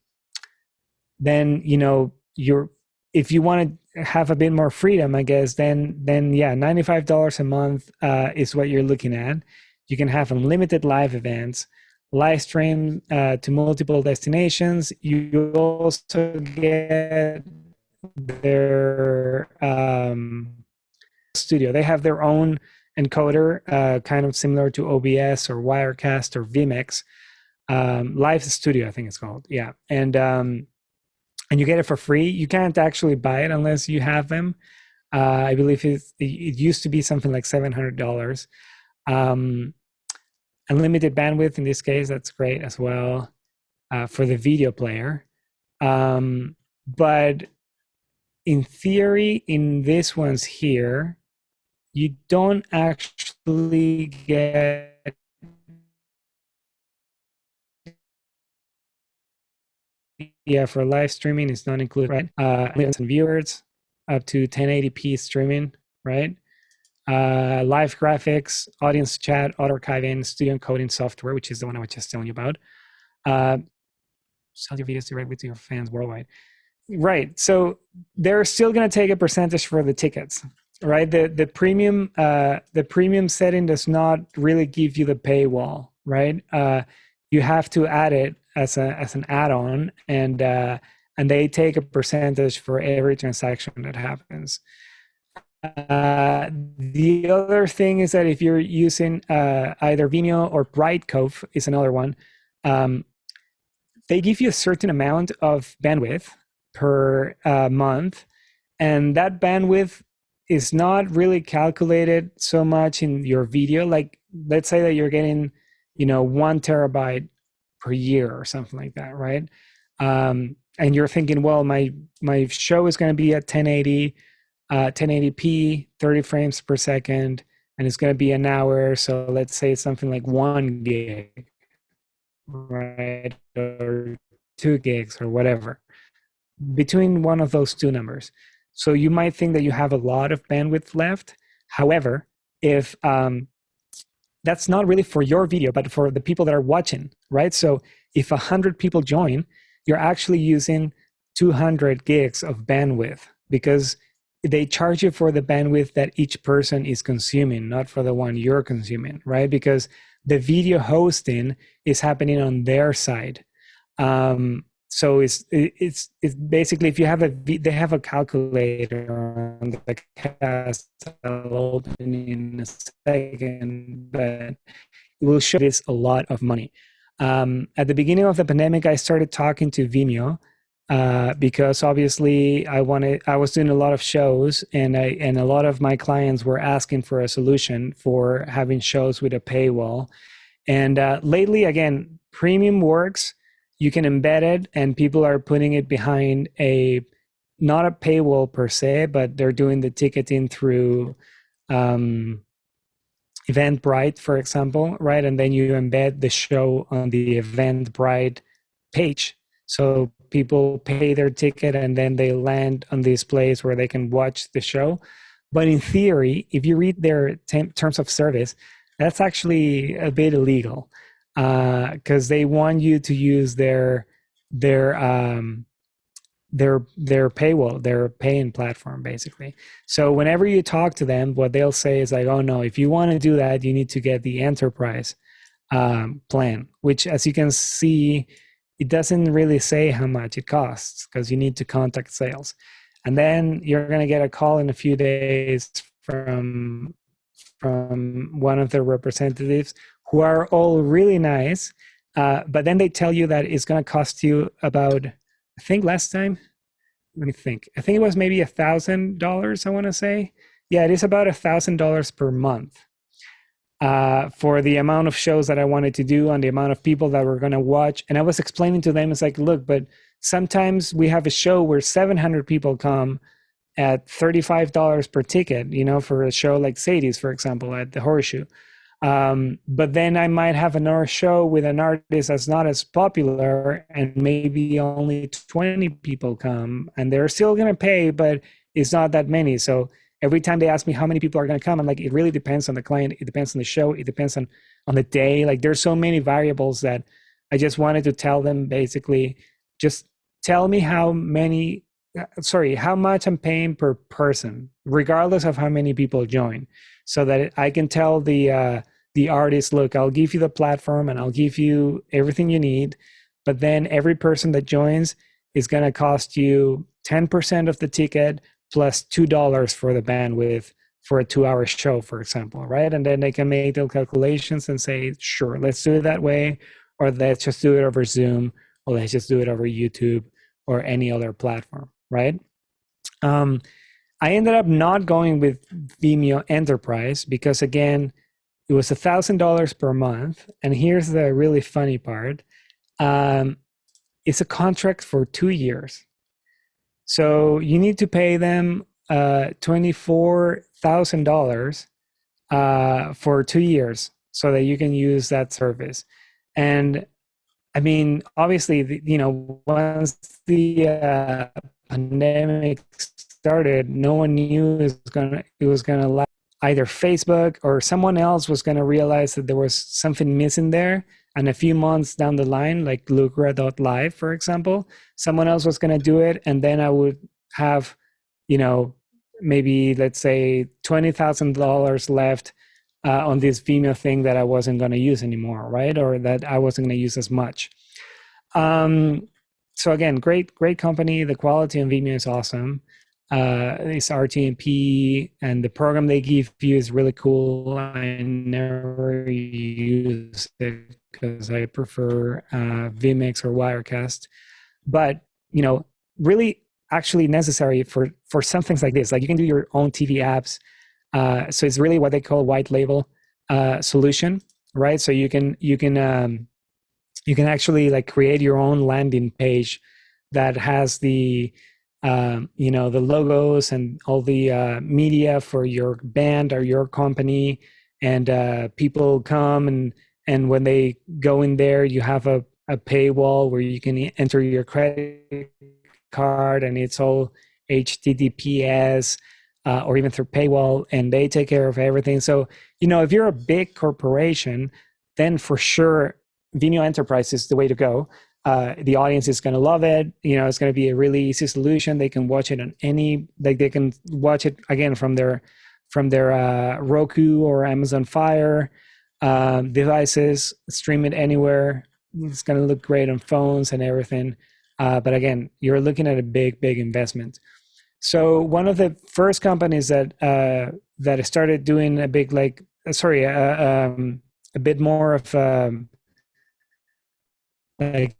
S1: you're, if you want to have a bit more freedom, I guess, then yeah, $95 a month is what you're looking at. You can have unlimited live events, live stream to multiple destinations. You also get their studio. They have their own encoder, kind of similar to OBS or Wirecast or Vimeo. Live Studio, I think it's called. Yeah, and you get it for free. You can't actually buy it unless you have them. I believe it used to be something like $700. Unlimited bandwidth in this case, that's great as well for the video player. But in theory, in this ones here, you don't actually get for live streaming. It's not included, right? And viewers up to 1080p streaming, right? Live graphics, audience chat, auto archiving, studio encoding software, which is the one I was just telling you about. Sell your videos directly to your fans worldwide. Right. So they're still going to take a percentage for the tickets, right? The premium setting does not really give you the paywall, right? You have to add it as an add-on, and they take a percentage for every transaction that happens. The other thing is that if you're using either Vimeo or Brightcove is another one, they give you a certain amount of bandwidth per month, and that bandwidth is not really calculated so much in your video. Like, let's say that you're getting 1 terabyte per year or something like that, right? And you're thinking, well, my show is going to be at 1080p, 30 frames per second, and it's going to be an hour. So let's say something like 1 gig, right? Or 2 gigs or whatever, between one of those two numbers. So you might think that you have a lot of bandwidth left. However, if that's not really for your video, but for the people that are watching, right? So if 100 people join, you're actually using 200 gigs of bandwidth, because they charge you for the bandwidth that each person is consuming, not for the one you're consuming, right? Because the video hosting is happening on their side. So it's basically, if you have they have a calculator on the cast. I'll open in a second, but it will show this a lot of money. At the beginning of the pandemic, I started talking to Vimeo because obviously I was doing a lot of shows, and a lot of my clients were asking for a solution for having shows with a paywall. And lately, again, premium works. You can embed it, and people are putting it behind not a paywall per se, but they're doing the ticketing through Eventbrite, for example, right? And then you embed the show on the Eventbrite page. So people pay their ticket, and then they land on this place where they can watch the show. But in theory, if you read their terms of service, that's actually a bit illegal, because they want you to use their paywall, their paying platform, basically. So whenever you talk to them, what they'll say is like, oh no, if you want to do that, you need to get the enterprise plan, which, as you can see, it doesn't really say how much it costs, because you need to contact sales. And then you're going to get a call in a few days from one of their representatives, who are all really nice. But then they tell you that it's going to cost you about, I think last time, let me think. I think it was maybe $1,000, I want to say. Yeah, it is about $1,000 per month for the amount of shows that I wanted to do and the amount of people that were going to watch. And I was explaining to them, it's like, look, but sometimes we have a show where 700 people come at $35 per ticket, for a show like Sadie's, for example, at the Horseshoe. But then I might have another show with an artist that's not as popular, and maybe only 20 people come, and they're still going to pay, but it's not that many. So every time they ask me how many people are going to come, I'm like, it really depends on the client. It depends on the show. It depends on the day. Like there's so many variables that I just wanted to tell them basically, just tell me how much I'm paying per person, regardless of how many people join, so that I can tell the artist, look, I'll give you the platform and I'll give you everything you need, but then every person that joins is going to cost you 10% of the ticket plus $2 for the bandwidth for a 2-hour show, for example, right? And then they can make their calculations and say, sure, let's do it that way, or let's just do it over Zoom, or let's just do it over YouTube or any other platform, right? I ended up not going with Vimeo Enterprise because, again, it was $1,000 per month. And here's the really funny part. It's a contract for 2 years. So you need to pay them $24,000 for 2 years so that you can use that service. And I mean, obviously, once the pandemic started, no one knew it was gonna last. Either Facebook or someone else was gonna realize that there was something missing there, and a few months down the line, like Lucra.live, for example, someone else was gonna do it, and then I would have, maybe let's say $20,000 left on this Vimeo thing that I wasn't gonna use anymore, right? Or that I wasn't gonna use as much. So again, great company. The quality on Vimeo is awesome. It's RTMP, and the program they give you is really cool. I never use it because I prefer Vimix or Wirecast, but really actually necessary for some things like this. Like you can do your own TV apps. So it's really what they call white label solution, right? So you can actually like create your own landing page that has the the logos and all the media for your band or your company, and people come and when they go in there, you have a paywall where you can enter your credit card, and it's all HTTPS or even through paywall, and they take care of everything. So if you're a big corporation, then for sure Vimeo Enterprise is the way to go. The audience is going to love it. It's going to be a really easy solution. They can watch it on they can watch it again from their Roku or Amazon Fire devices, stream it anywhere. It's going to look great on phones and everything. But again, you're looking at a big investment. So one of the first companies that started doing a big a bit more of like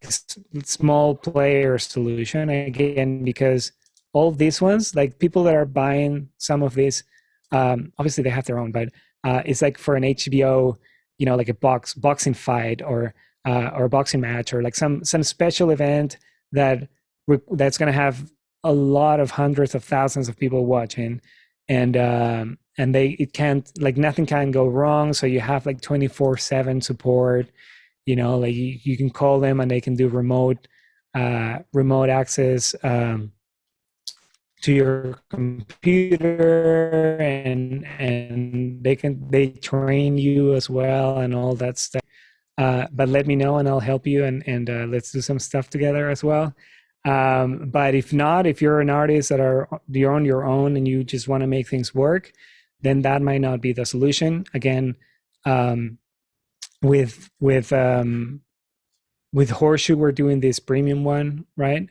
S1: small player solution, again, because all these ones, like people that are buying some of these, obviously they have their own, but it's like for an HBO, like a boxing fight or a boxing match, or like some special event that's going to have a lot of hundreds of thousands of people watching, and nothing can go wrong. So you have like 24/7 support. Like you can call them and they can do remote access to your computer, and they train you as well and all that stuff. But let me know and I'll help you, and let's do some stuff together as well. But if not, if you're an artist you're on your own and you just want to make things work, then that might not be the solution. Again, with Horseshoe, we're doing this premium one, right?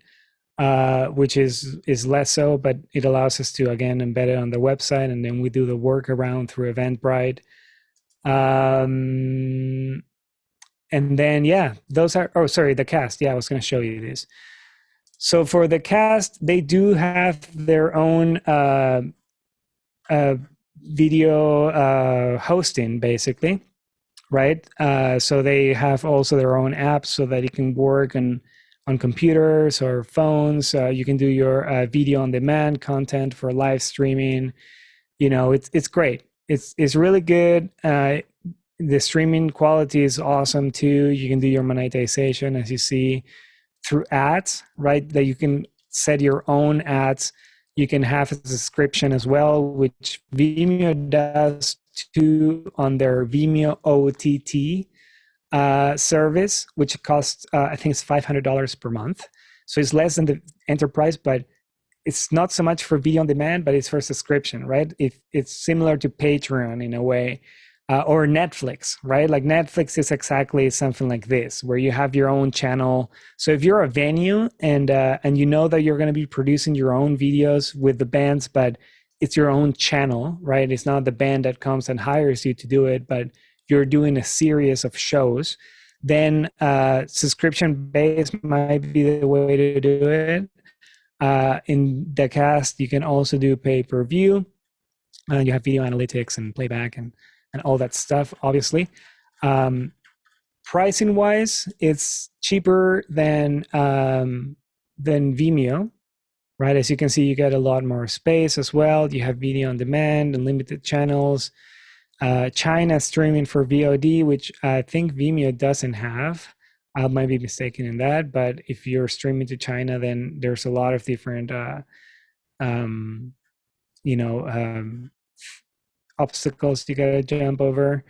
S1: Which is less so, but it allows us to, again, embed it on the website, and then we do the workaround through Eventbrite. And then, those are, the cast. I was going to show you this. So for the cast, they do have their own video hosting, basically, right? So they have also their own apps so that it can work on computers or phones. You can do your video on demand content for live streaming. It's great. It's really good. The streaming quality is awesome too. You can do your monetization, as you see, through ads, right? That you can set your own ads You can have a subscription as well, which Vimeo does too on their Vimeo OTT service, which costs, I think it's $500 per month. So it's less than the enterprise, but it's not so much for video on demand, but it's for subscription, right? It's similar to Patreon in a way, or Netflix, right? Like Netflix is exactly something like this, where you have your own channel. So if you're a venue and you know that you're going to be producing your own videos with the bands, but it's your own channel, right? It's not the band that comes and hires you to do it, but you're doing a series of shows, then subscription based might be the way to do it. In the cast, you can also do pay-per-view. You have video analytics and playback and all that stuff, obviously. Pricing wise, it's cheaper than Vimeo, right? As you can see, you get a lot more space as well. You have video on demand, unlimited channels. China streaming for VOD, which I think Vimeo doesn't have. I might be mistaken in that, but if you're streaming to China, then there's a lot of different, obstacles you gotta jump over.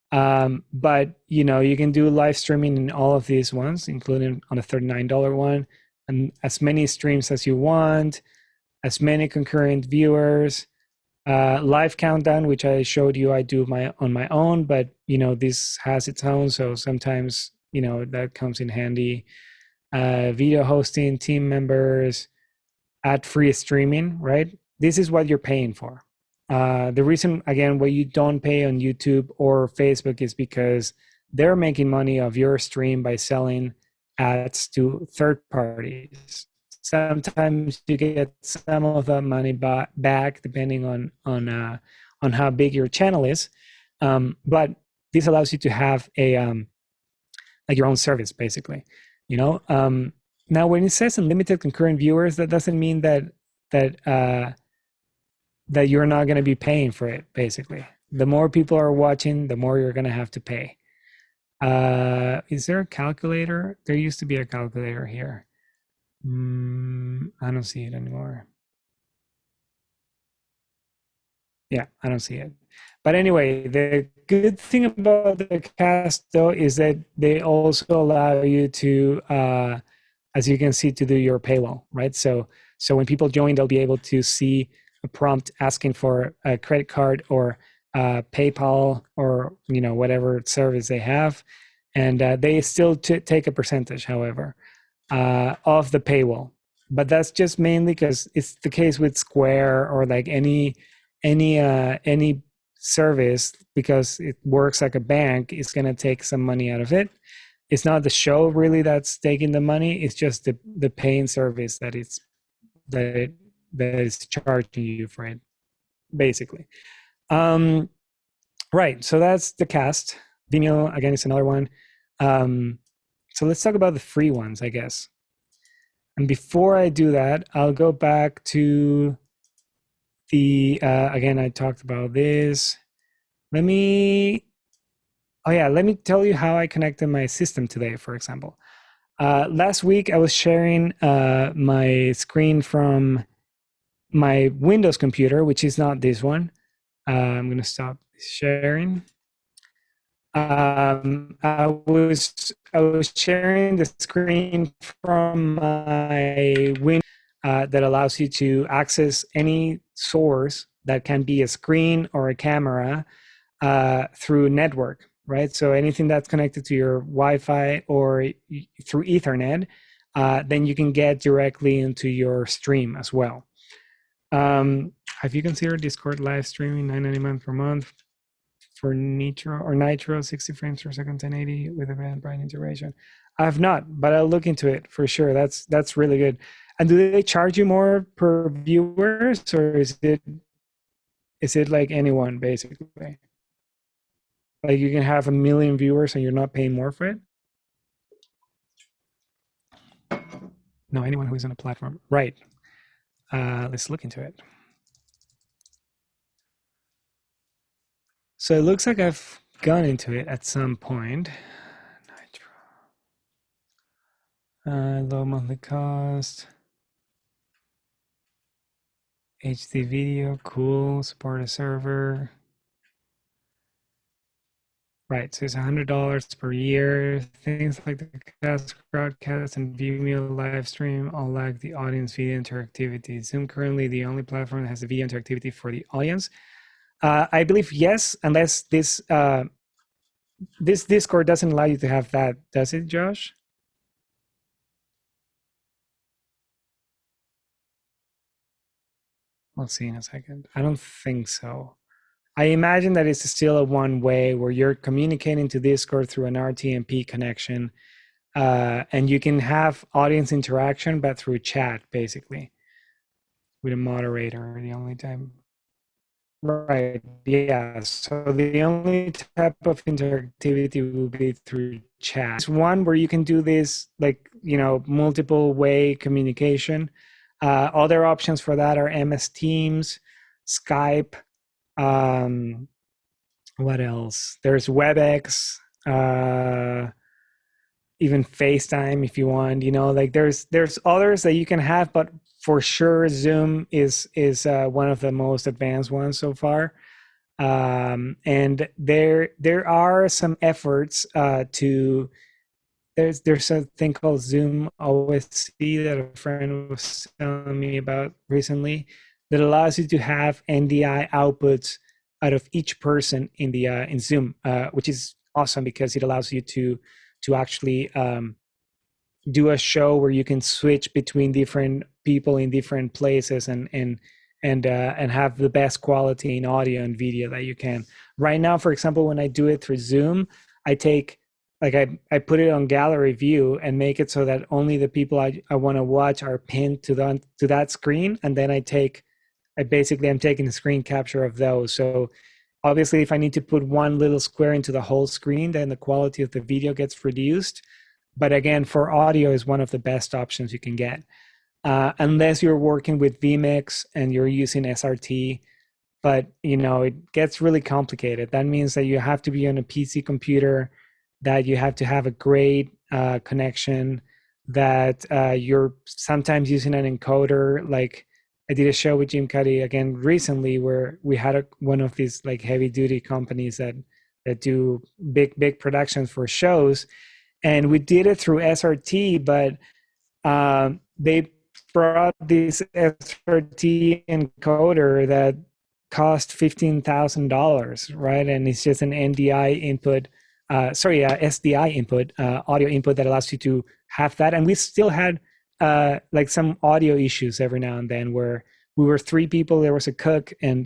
S1: But you can do live streaming in all of these ones, including on a $39 one, and as many streams as you want, as many concurrent viewers. Live countdown, which I showed you, I do on my own, but this has its own, so sometimes that comes in handy. Video hosting, team members, ad-free streaming, right? This is what you're paying for. The reason, again, why you don't pay on YouTube or Facebook is because they're making money off your stream by selling ads to third parties. Sometimes you get some of that money back, depending on how big your channel is. But this allows you to have a like your own service, basically. Now, when it says unlimited concurrent viewers, that doesn't mean that you're not going to be paying for it. Basically, the more people are watching, the more you're going to have to pay. Is there a calculator? There used to be a calculator here. I don't see it anymore. Yeah, I don't see it. But anyway, the good thing about the cast, though, is that they also allow you to, as you can see, to do your paywall, right? So when people join, they'll be able to see a prompt asking for a credit card or PayPal or whatever service they have, and they still take a percentage, however, of the paywall. But that's just mainly because it's the case with Square or like any service, because it works like a bank. It's going to take some money out of it. It's not the show really that's taking the money. It's just the paying service that is charging you for it, basically. Right. So that's the cast. Vimeo, again, is another one. So let's talk about the free ones, I guess. And before I do that, I'll go back to the, again, I talked about this. Let me tell you how I connected my system today, for example. Last week, I was sharing my screen from my Windows computer, which is not this one. I'm going to stop sharing. I was sharing the screen from my Windows that allows you to access any source that can be a screen or a camera through network, right? So anything that's connected to your Wi-Fi or through Ethernet, then you can get directly into your stream as well. Have you considered Discord live streaming $9.99 per month for Nitro 60 frames per second 1080 with Eventbrite integration? I have not, but I'll look into it for sure. That's really good. And do they charge you more per viewers, or is it like anyone, basically? Like you can have 1 million viewers and you're not paying more for it? No, anyone who's on a platform. Right. Let's look into it. So it looks like I've gone into it at some point. Nitro. Low monthly cost. HD video, cool. Support a server. Right, so it's $100 per year. Things like the cast, broadcast, and Vimeo live stream all lack the audience video interactivity. Zoom currently the only platform that has the video interactivity for the audience. I believe yes, unless this Discord doesn't allow you to have that, does it, Josh? We'll see in a second. I don't think so. I imagine that it's still a one way where you're communicating to Discord through an RTMP connection, and you can have audience interaction, but through chat, basically, with a moderator the only time. Right, yeah. So the only type of interactivity will be through chat. It's one where you can do this, like, multiple way communication. Other options for that are MS Teams, Skype, what else? There's WebEx, even FaceTime if you want. Like there's others that you can have, but for sure Zoom is one of the most advanced ones so far. And there are some efforts to there's a thing called Zoom OSC that a friend was telling me about recently that allows you to have NDI outputs out of each person in the in Zoom, which is awesome because it allows you to actually do a show where you can switch between different people in different places and have the best quality in audio and video that you can. Right now, for example, when I do it through Zoom, I take I put it on gallery view and make it so that only the people I want to watch are pinned to that screen, and then I'm taking a screen capture of those. So obviously, if I need to put one little square into the whole screen, then the quality of the video gets reduced. But again, for audio is one of the best options you can get, unless you're working with vMix and you're using SRT. But it gets really complicated. That means that you have to be on a PC computer, that you have to have a great connection, that you're sometimes using an encoder. Like I did a show with Jim Cuddy again recently where we had one of these like heavy duty companies that do big productions for shows, and we did it through SRT, but they brought this SRT encoder that cost $15,000, right? And it's just an NDI input, SDI input, audio input that allows you to have that. And we still had like some audio issues every now and then where we were three people. There was a cook and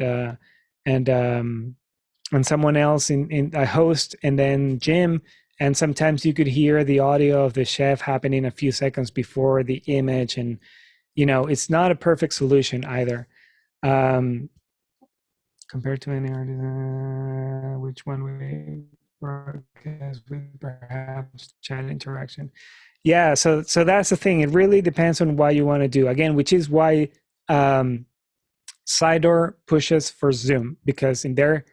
S1: someone else in a host, and then Jim. And sometimes you could hear the audio of the chef happening a few seconds before the image. And, it's not a perfect solution either. Compared to any artist, which one we broadcast with perhaps chat interaction. Yeah, so that's the thing. It really depends on what you want to do. Again, which is why Sidor pushes for Zoom, because in their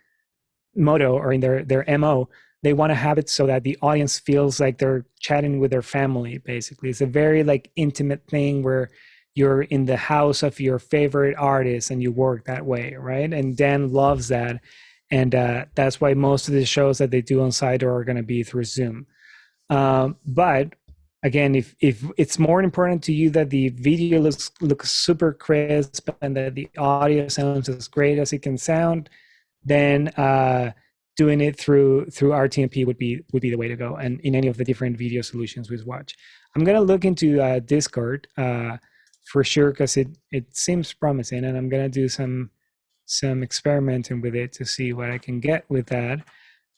S1: motto or in their MO, they want to have it so that the audience feels like they're chatting with their family, basically. It's a very like intimate thing where you're in the house of your favorite artist and you work that way, right? And Dan loves that. And that's why most of the shows that they do on Sidor are going to be through Zoom. But again, if it's more important to you that the video looks super crisp and that the audio sounds as great as it can sound, then doing it through RTMP would be the way to go, and in any of the different video solutions we watch. I'm going to look into Discord for sure, because it seems promising, and I'm going to do some experimenting with it to see what I can get with that.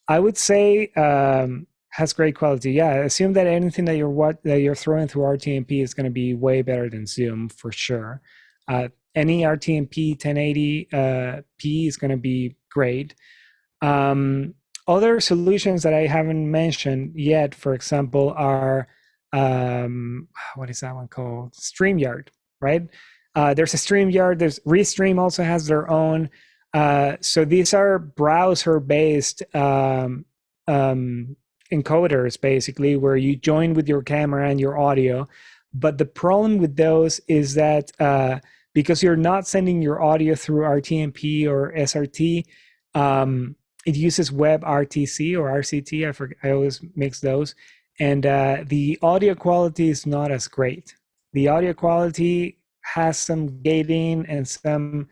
S1: I would say has great quality. Yeah, assume that anything that you're throwing through RTMP is going to be way better than Zoom for sure. Any RTMP 1080p is going to be great. Other solutions that I haven't mentioned yet, for example, are what is that one called? StreamYard, right? There's a StreamYard. There's Restream also has their own. So these are browser-based encoders, basically, where you join with your camera and your audio. But the problem with those is that because you're not sending your audio through RTMP or SRT. It uses WebRTC or RCT. I always mix those. And the audio quality is not as great. The audio quality has some gating and some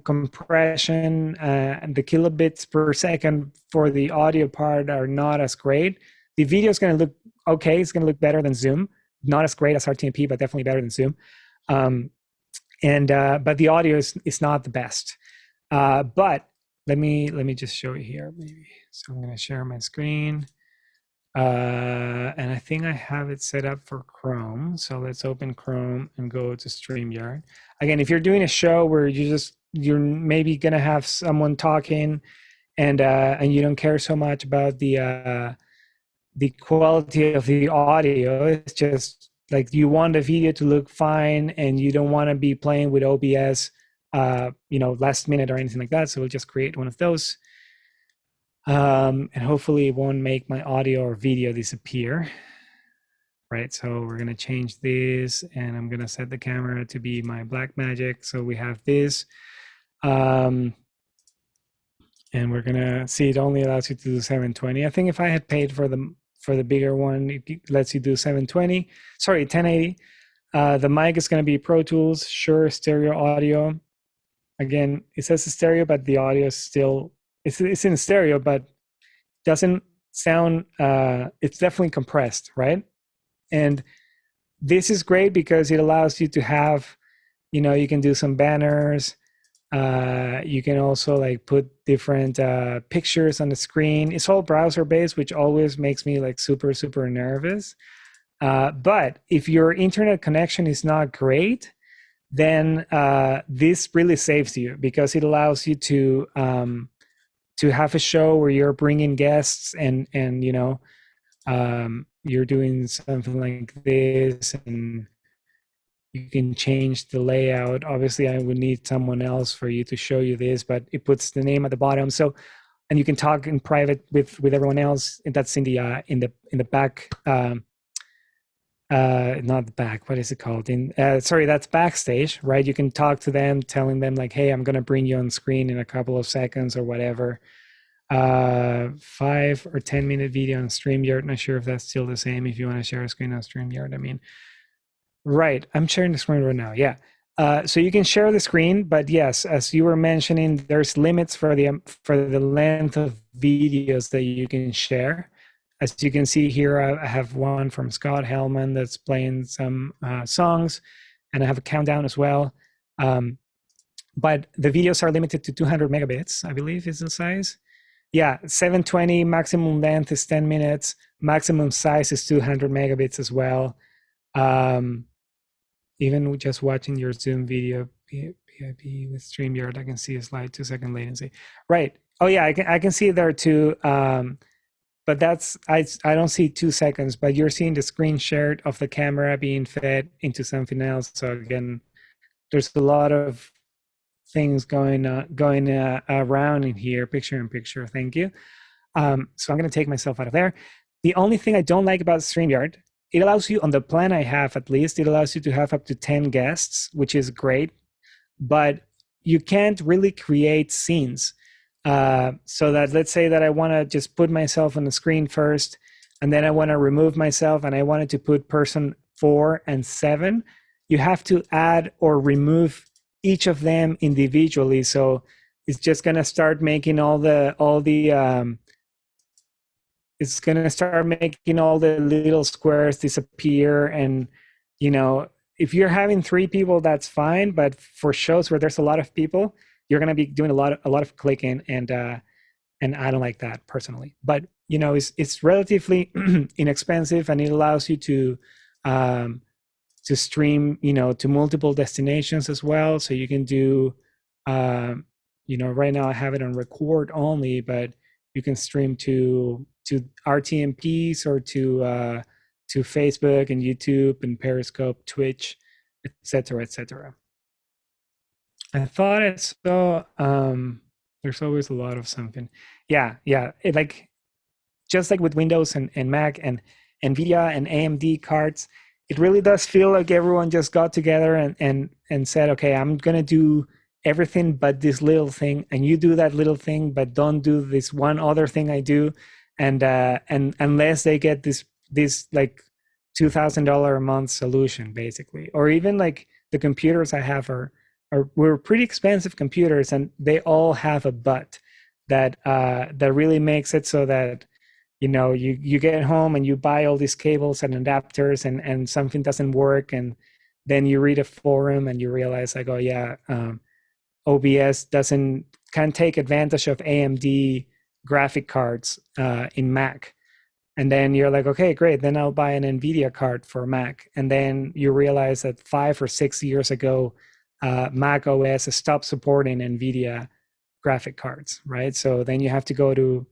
S1: compression, and the kilobits per second for the audio part are not as great. The video is going to look okay. It's going to look better than Zoom. Not as great as RTMP, but definitely better than Zoom. But the audio is not the best. But let me just show you here, maybe. So I'm going to share my screen. And I think I have it set up for Chrome. So let's open Chrome and go to StreamYard. Again, if you're doing a show where you're maybe gonna have someone talking, and you don't care so much about the quality of the audio, it's just like you want the video to look fine, and you don't want to be playing with OBS, last minute or anything like that. So we'll just create one of those. And hopefully it won't make my audio or video disappear. Right, so we're gonna change this, and I'm gonna set the camera to be my Blackmagic. So we have this, and we're gonna see it only allows you to do 720. I think if I had paid for the bigger one, it lets you do 720. Sorry, 1080. The mic is gonna be Pro Tools, Shure stereo audio. Again, it says stereo, but the audio is still it's in stereo, but doesn't sound. It's definitely compressed, right? And this is great because it allows you to have, you can do some banners. You can also like put different pictures on the screen. It's all browser based, which always makes me like super, super nervous. But if your internet connection is not great, then this really saves you, because it allows you to have a show where you're bringing guests and you're doing something like this, and you can change the layout. Obviously, I would need someone else for you to show you this, but it puts the name at the bottom. So, and you can talk in private with everyone else. And that's in the back. Not the back. What is it called? That's backstage, right? You can talk to them, telling them like, "Hey, I'm gonna bring you on screen in a couple of seconds or whatever." 5 or 10 minute video on StreamYard. Not sure if that's still the same. If you want to share a screen on StreamYard, right. I'm sharing the screen right now. Yeah. So you can share the screen, but yes, as you were mentioning, there's limits for the length of videos that you can share. As you can see here, I have one from Scott Hellman that's playing some songs, and I have a countdown as well. But the videos are limited to 200 megabits, I believe is the size. Yeah, 720, maximum length is 10 minutes. Maximum size is 200 megabits as well. Even just watching your Zoom video, PIP with StreamYard, I can see a slide 2-second latency. Right. Oh yeah, I can see there too. But that's, I don't see 2 seconds, but you're seeing the screen shared of the camera being fed into something else. So again, there's a lot of things going around in here, picture in picture. Thank you. So I'm going to take myself out of there. The only thing I don't like about StreamYard, it allows you, on the plan I have at least, it allows you to have up to 10 guests, which is great, but you can't really create scenes. So that, let's say that I want to just put myself on the screen first, and then I want to remove myself, and I wanted to put person 4 and 7. You have to add or remove each of them individually. So it's just going to start making it's going to start making all the little squares disappear. And, if you're having 3 people, that's fine. But for shows where there's a lot of people, you're going to be doing a lot of clicking, and I don't like that personally. But it's relatively inexpensive, and it allows you to stream to multiple destinations as well. So you can do right now I have it on record only, but you can stream to RTMPs or to Facebook and YouTube and Periscope, Twitch, etc., etc. I thought I saw there's always a lot of something. Yeah. It just like with Windows and Mac and NVIDIA and AMD cards, it really does feel like everyone just got together and said, okay, I'm gonna do everything but this little thing, and you do that little thing, but don't do this one other thing I do, and unless they get this like $2,000 a month solution, basically, or even like the computers I have were pretty expensive computers, and they all have a but that really makes it so that you get home and you buy all these cables and adapters, and something doesn't work, and then you read a forum and you realize like, oh yeah, OBS can't take advantage of AMD graphic cards in Mac. And then you're like, okay, great, then I'll buy an NVIDIA card for Mac. And then you realize that 5 or 6 years ago, Mac OS stopped supporting NVIDIA graphic cards, right? So then you have to go to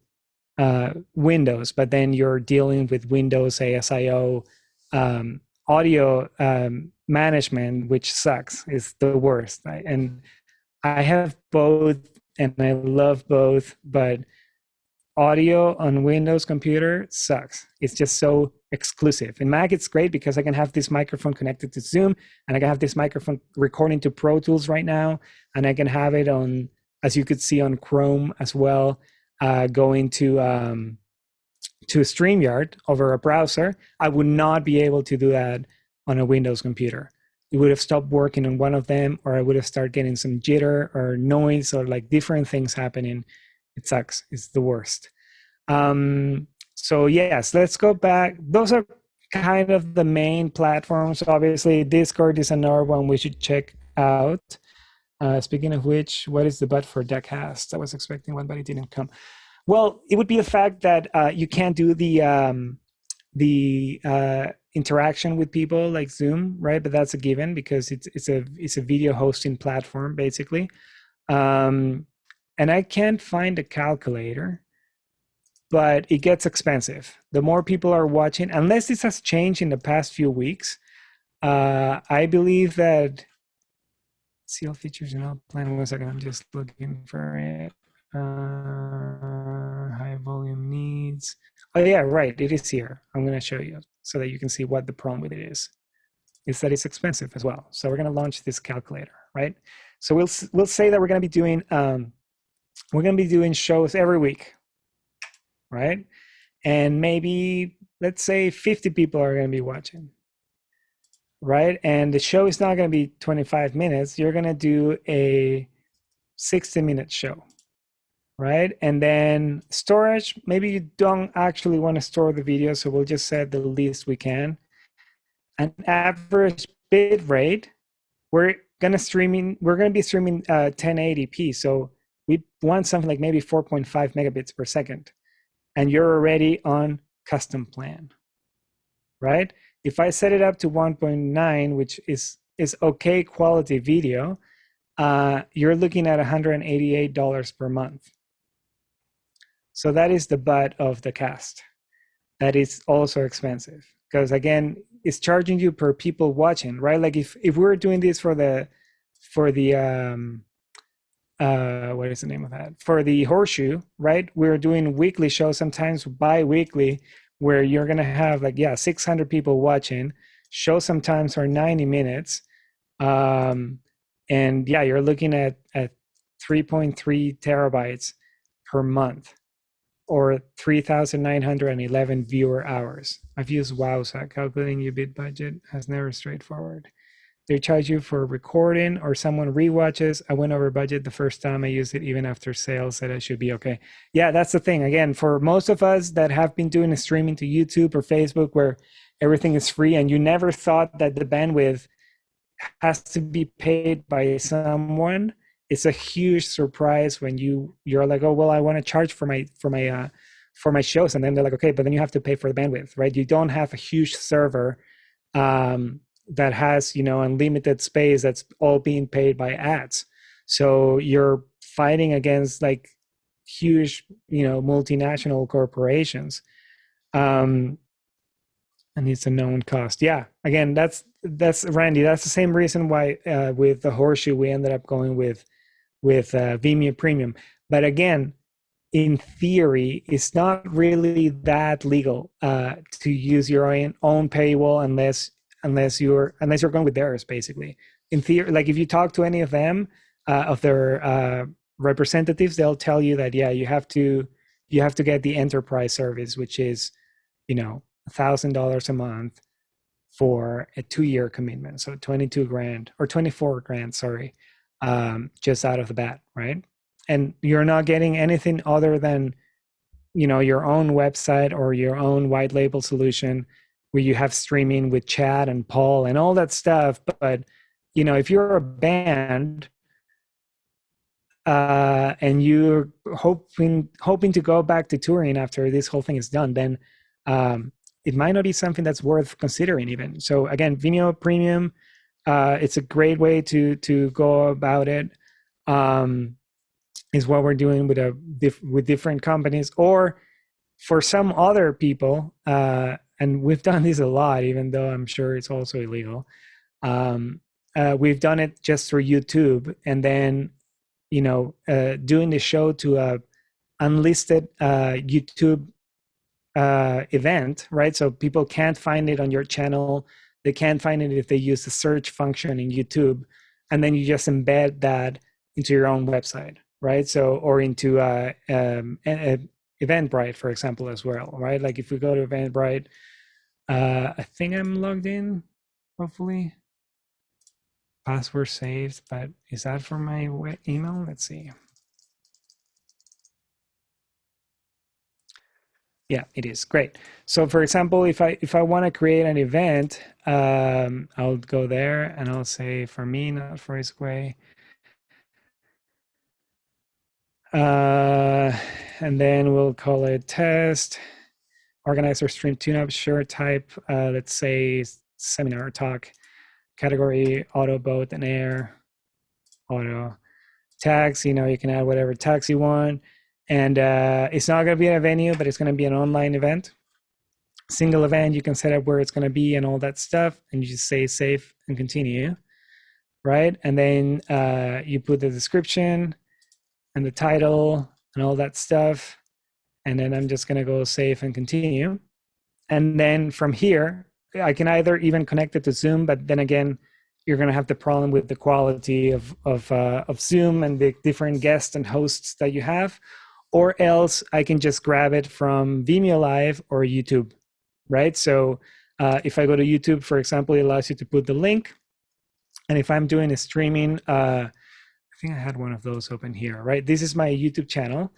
S1: Windows, but then you're dealing with Windows ASIO audio management, which sucks. It's the worst. And I have both, and I love both, but audio on Windows computer sucks. It's just so exclusive. In Mac, it's great because I can have this microphone connected to Zoom, and I can have this microphone recording to Pro Tools right now, and I can have it on, as you could see, on Chrome as well, going to StreamYard over a browser. I would not be able to do that on a Windows computer. It would have stopped working on one of them, or I would have started getting some jitter or noise or like different things happening. It sucks. It's the worst. So yes, let's go back. Those are kind of the main platforms. Obviously, Discord is another one we should check out. Speaking of which, what is the but for Deckcast? I was expecting one, but it didn't come. Well, it would be the fact that you can't do the interaction with people like Zoom, right? But that's a given because it's a video hosting platform, basically. And I can't find a calculator, but it gets expensive. The more people are watching, unless this has changed in the past few weeks, I believe that seal features and all plan. 1 second, I'm just looking for it. High volume needs. Oh yeah, right, it is here. I'm going to show you so that you can see what the problem with it is that it's expensive as well. So we're going to launch this calculator, right? So we'll say that we're going to be doing shows every week, right? And maybe, let's say 50 people are going to be watching, right? And the show is not going to be 25 minutes. You're going to do a 60-minute show, right? And then storage, maybe you don't actually want to store the video, so we'll just set the least we can. An average bit rate, we're going to be streaming 1080p, so we want something like maybe 4.5 megabits per second, and you're already on custom plan, right? If I set it up to 1.9, which is okay quality video, you're looking at $188 per month. So that is the butt of the cast. That is also expensive because, again, it's charging you per people watching, right? Like if we're doing this for the what is the name of that? For the Horseshoe, right? We're doing weekly shows, sometimes bi-weekly, where you're gonna have like 600 people watching. Shows sometimes are 90 minutes, and you're looking at 3.3 terabytes per month, or 3,911 viewer hours. I've used Wowza. Calculating your bid budget has never straightforward. They charge you for recording, or someone rewatches. I went over budget the first time I used it, even after sales said I should be okay. Yeah, that's the thing. Again, for most of us that have been doing a streaming to YouTube or Facebook where everything is free, and you never thought that the bandwidth has to be paid by someone, it's a huge surprise when you're like, oh well, I want to charge for my shows, and then they're like, okay, but then you have to pay for the bandwidth, right? You don't have a huge server that has unlimited space that's all being paid by ads. So you're fighting against like huge multinational corporations, and it's a known cost. Yeah, again, that's Randy, that's the same reason why with the Horseshoe we ended up going with Vimeo Premium. But again, in theory, it's not really that legal to use your own paywall unless unless you're going with theirs, basically. In theory, like if you talk to any of them, of their representatives, they'll tell you that, yeah, you have to get the enterprise service, which is, $1,000 a month for a 2-year commitment. So 22 grand or 24 grand, sorry, just out of the bat, right? And you're not getting anything other than, your own website or your own white label solution where you have streaming with chat and poll and all that stuff. But, if you're a band, and you're hoping to go back to touring after this whole thing is done, then it might not be something that's worth considering even. So again, Vimeo Premium, it's a great way to go about it. Is what we're doing with different companies, or for some other people, and we've done this a lot, even though I'm sure it's also illegal. We've done it just for YouTube, and then doing the show to a unlisted YouTube event, right? So people can't find it on your channel. They can't find it if they use the search function in YouTube, and then you just embed that into your own website, right? So, or into Eventbrite, for example, as well, right? Like if we go to Eventbrite, I think I'm logged in, hopefully. Password saved, but is that for my email? Let's see. Yeah, it is. Great. So for example, if I want to create an event, I'll go there and I'll say for me, not for Isquay. And then we'll call it test, organizer stream tune-up, sure, type, let's say seminar talk, category auto, boat, and air, auto. Tags, you can add whatever tags you want. And it's not going to be in a venue, but it's going to be an online event. Single event, you can set up where it's going to be and all that stuff. And you just say save and continue, right? And then you put the description and the title and all that stuff. And then I'm just going to go save and continue. And then from here, I can either even connect it to Zoom, but then again, you're going to have the problem with the quality of Zoom and the different guests and hosts that you have. Or else I can just grab it from Vimeo Live or YouTube, right? So if I go to YouTube, for example, it allows you to put the link. And if I'm doing a streaming, I think I had one of those open here, right? This is my YouTube channel.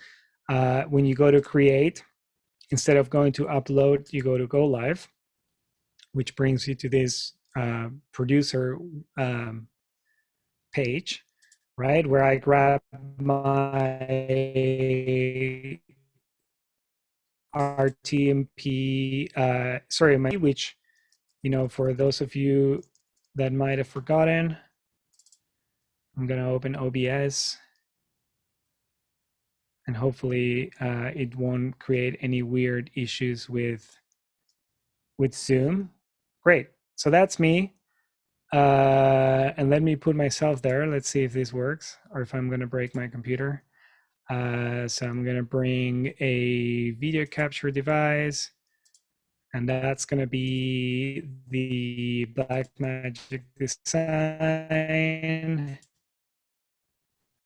S1: When you go to create, instead of going to upload, you go to go live, which brings you to this producer page, right? Where I grab my RTMP, which, for those of you that might have forgotten, I'm going to open OBS, and hopefully it won't create any weird issues with Zoom. Great. So that's me. And let me put myself there. Let's see if this works or if I'm going to break my computer. So I'm going to bring a video capture device, and that's going to be the Blackmagic design.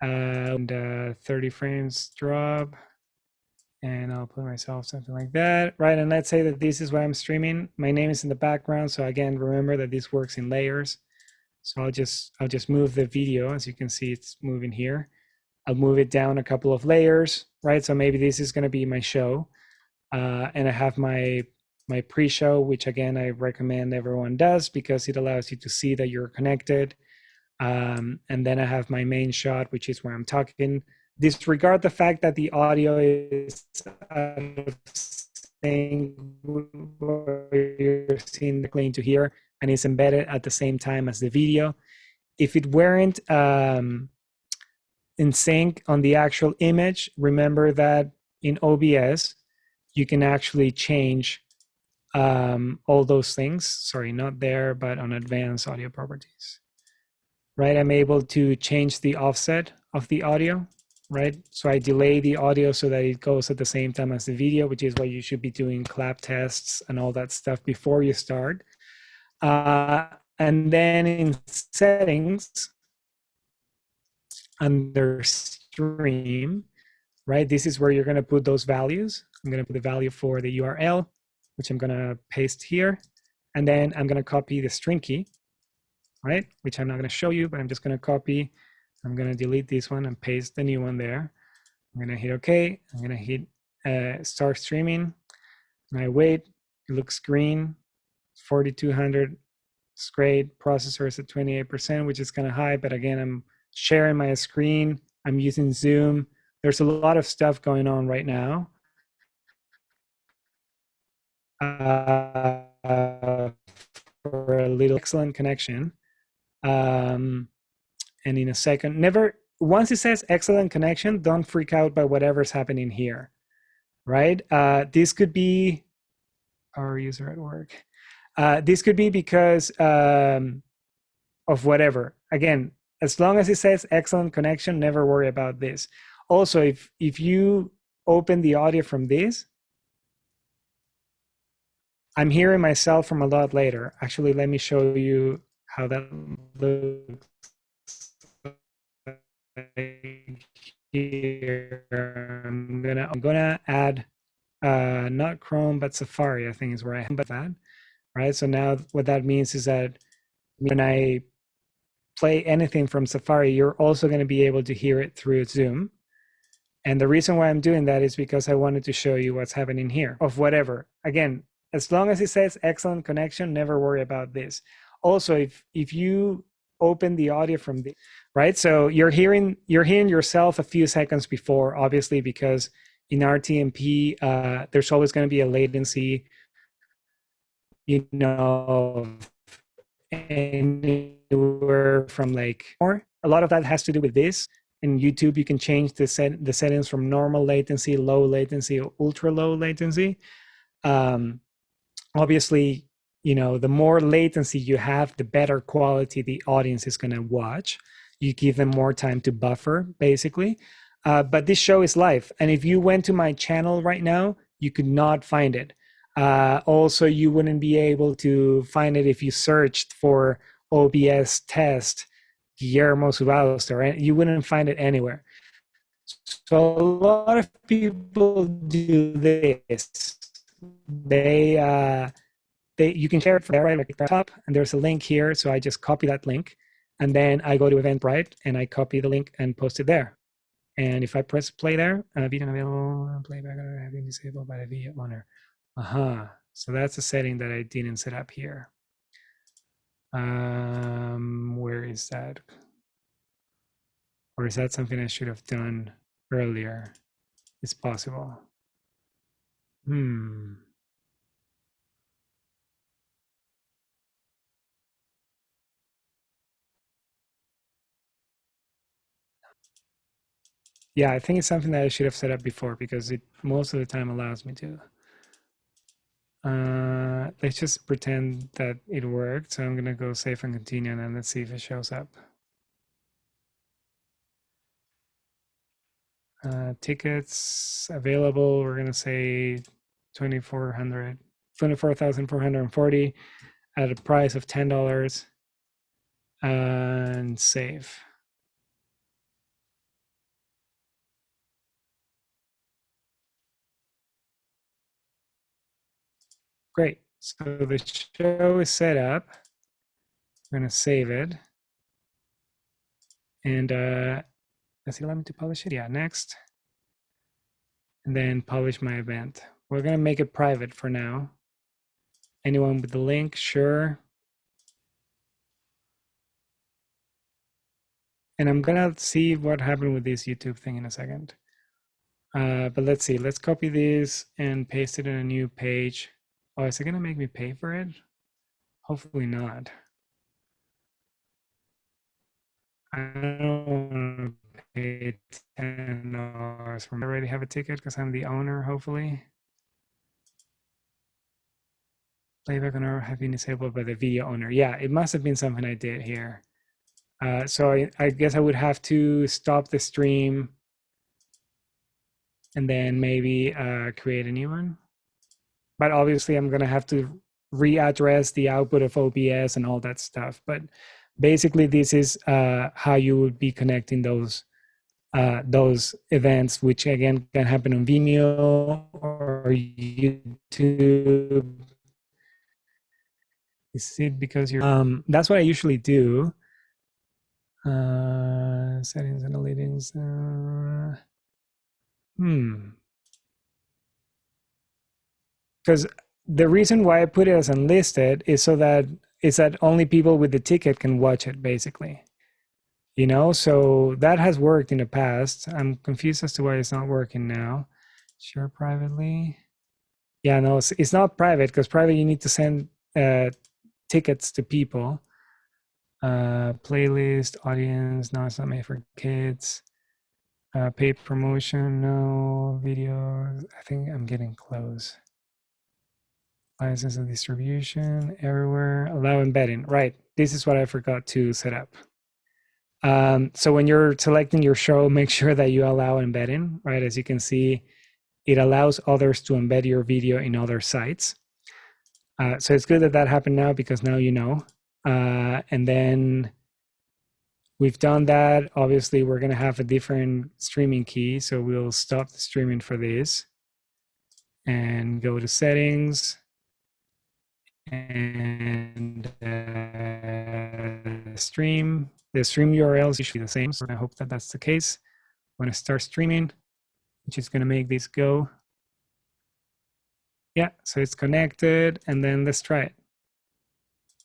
S1: And 30 frames drop. And I'll put myself something like that, right? And let's say that this is what I'm streaming. My name is in the background. So again, remember that this works in layers. So I'll just move the video. As you can see, it's moving here. I'll move it down a couple of layers, right? So maybe this is going to be my show. And I have my pre-show, which again, I recommend everyone does because it allows you to see that you're connected. And then I have my main shot, which is where I'm talking. Disregard the fact that the audio is out of sync, you're seeing the clean to here, and it's embedded at the same time as the video. If it weren't in sync on the actual image, remember that in OBS, you can actually change all those things. Sorry, not there, but on advanced audio properties. Right, I'm able to change the offset of the audio. Right, so I delay the audio so that it goes at the same time as the video, which is why you should be doing clap tests and all that stuff before you start. And then in settings, under stream, right? This is where you're going to put those values. I'm going to put the value for the URL, which I'm going to paste here. And then I'm going to copy the string key, right? Which I'm not going to show you, but I'm just going to copy. I'm going to delete this one and paste the new one there. I'm going to hit OK. I'm going to hit start streaming. And I wait. It looks green. 4200. It's great. Processor is at 28%, which is kind of high. But again, I'm sharing my screen. I'm using Zoom. There's a lot of stuff going on right now. For a little excellent connection. And in a second, once it says excellent connection, don't freak out by whatever's happening here, right? This could be our user at work. This could be because of whatever. Again, as long as it says excellent connection, never worry about this. Also, if you open the audio from this, I'm hearing myself from a lot later. Actually, let me show you how that looks here. I'm gonna add not Chrome but Safari. I think is where I have that. Right. So now what that means is that when I play anything from Safari, you're also going to be able to hear it through Zoom. And the reason why I'm doing that is because I wanted to show you what's happening here of whatever. Again, as long as it says excellent connection, never worry about this. Also, if you open the audio from the right, so you're hearing yourself a few seconds before, obviously, because in RTMP there's always going to be a latency, you know, anywhere from like more. A lot of that has to do with this. In YouTube, you can change the settings from normal latency, low latency, or ultra low latency. Obviously, you know, the more latency you have, the better quality the audience is going to watch. You give them more time to buffer, basically. But this show is live. And if you went to my channel right now, you could not find it. Also, you wouldn't be able to find it if you searched for OBS test Guillermo Subauste, or you wouldn't find it anywhere. So a lot of people do this. You can share it from there, right? Like at the top, and there's a link here. So I just copy that link, and then I go to Eventbrite and I copy the link and post it there. And if I press play there, video available, playback have been disabled by the video owner. So that's a setting that I didn't set up here. Where is that? Or is that something I should have done earlier? It's possible. Yeah, I think it's something that I should have set up before because it most of the time allows me to. Let's just pretend that it worked. So I'm gonna go save and continue, and then let's see if it shows up. Tickets available, we're gonna say 24,440 at a price of $10, and save. Great. So the show is set up. I'm gonna save it, and does it allow me to publish it? Yeah, next. And then publish my event. We're gonna make it private for now. Anyone with the link, sure. And I'm gonna see what happened with this YouTube thing in a second. But let's see, let's copy this and paste it in a new page. Oh, is it gonna make me pay for it? Hopefully not. I don't want to pay $10 for. I already have a ticket because I'm the owner, hopefully. Playback on error have been disabled by the video owner. Yeah, it must have been something I did here. So I guess I would have to stop the stream and then maybe create a new one. But obviously I'm gonna have to readdress the output of OBS and all that stuff. But basically, this is how you would be connecting those events, which again can happen on Vimeo or YouTube. Is it because you're that's what I usually do. Settings, analytics. Because the reason why I put it as unlisted is so that only people with the ticket can watch it, basically. You know, so that has worked in the past. I'm confused as to why it's not working now. Share privately. Yeah, no, it's not private, because private you need to send tickets to people. Playlist, audience, no, it's not made for kids. Paid promotion, no. Video, I think I'm getting close. License and distribution, everywhere. Allow embedding, right. This is what I forgot to set up. So when you're selecting your show, make sure that you allow embedding, right? As you can see, it allows others to embed your video in other sites. So it's good that that happened now, because now you know. And then we've done that. Obviously, we're going to have a different streaming key. So we'll stop the streaming for this and go to settings. And the stream URL is usually the same. So I hope that that's the case. I'm going to start streaming, which is going to make this go. Yeah, so it's connected, and then let's try it.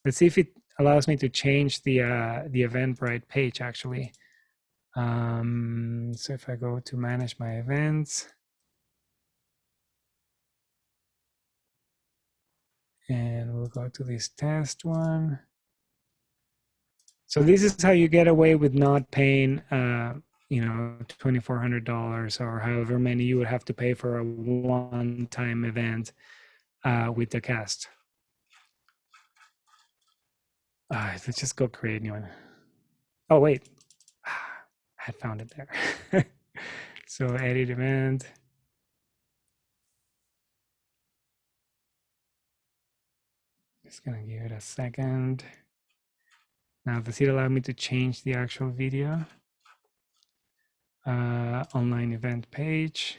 S1: Let's see if it allows me to change the Eventbrite page, actually. So if I go to manage my events, and we'll go to this test one. So this is how you get away with not paying, you know, $2,400 or however many you would have to pay for a one-time event with the cast. Let's just go create a new one. Oh, wait. I found it there. So edit event. Just gonna give it a second. Now, does it allow me to change the actual video? Online event page.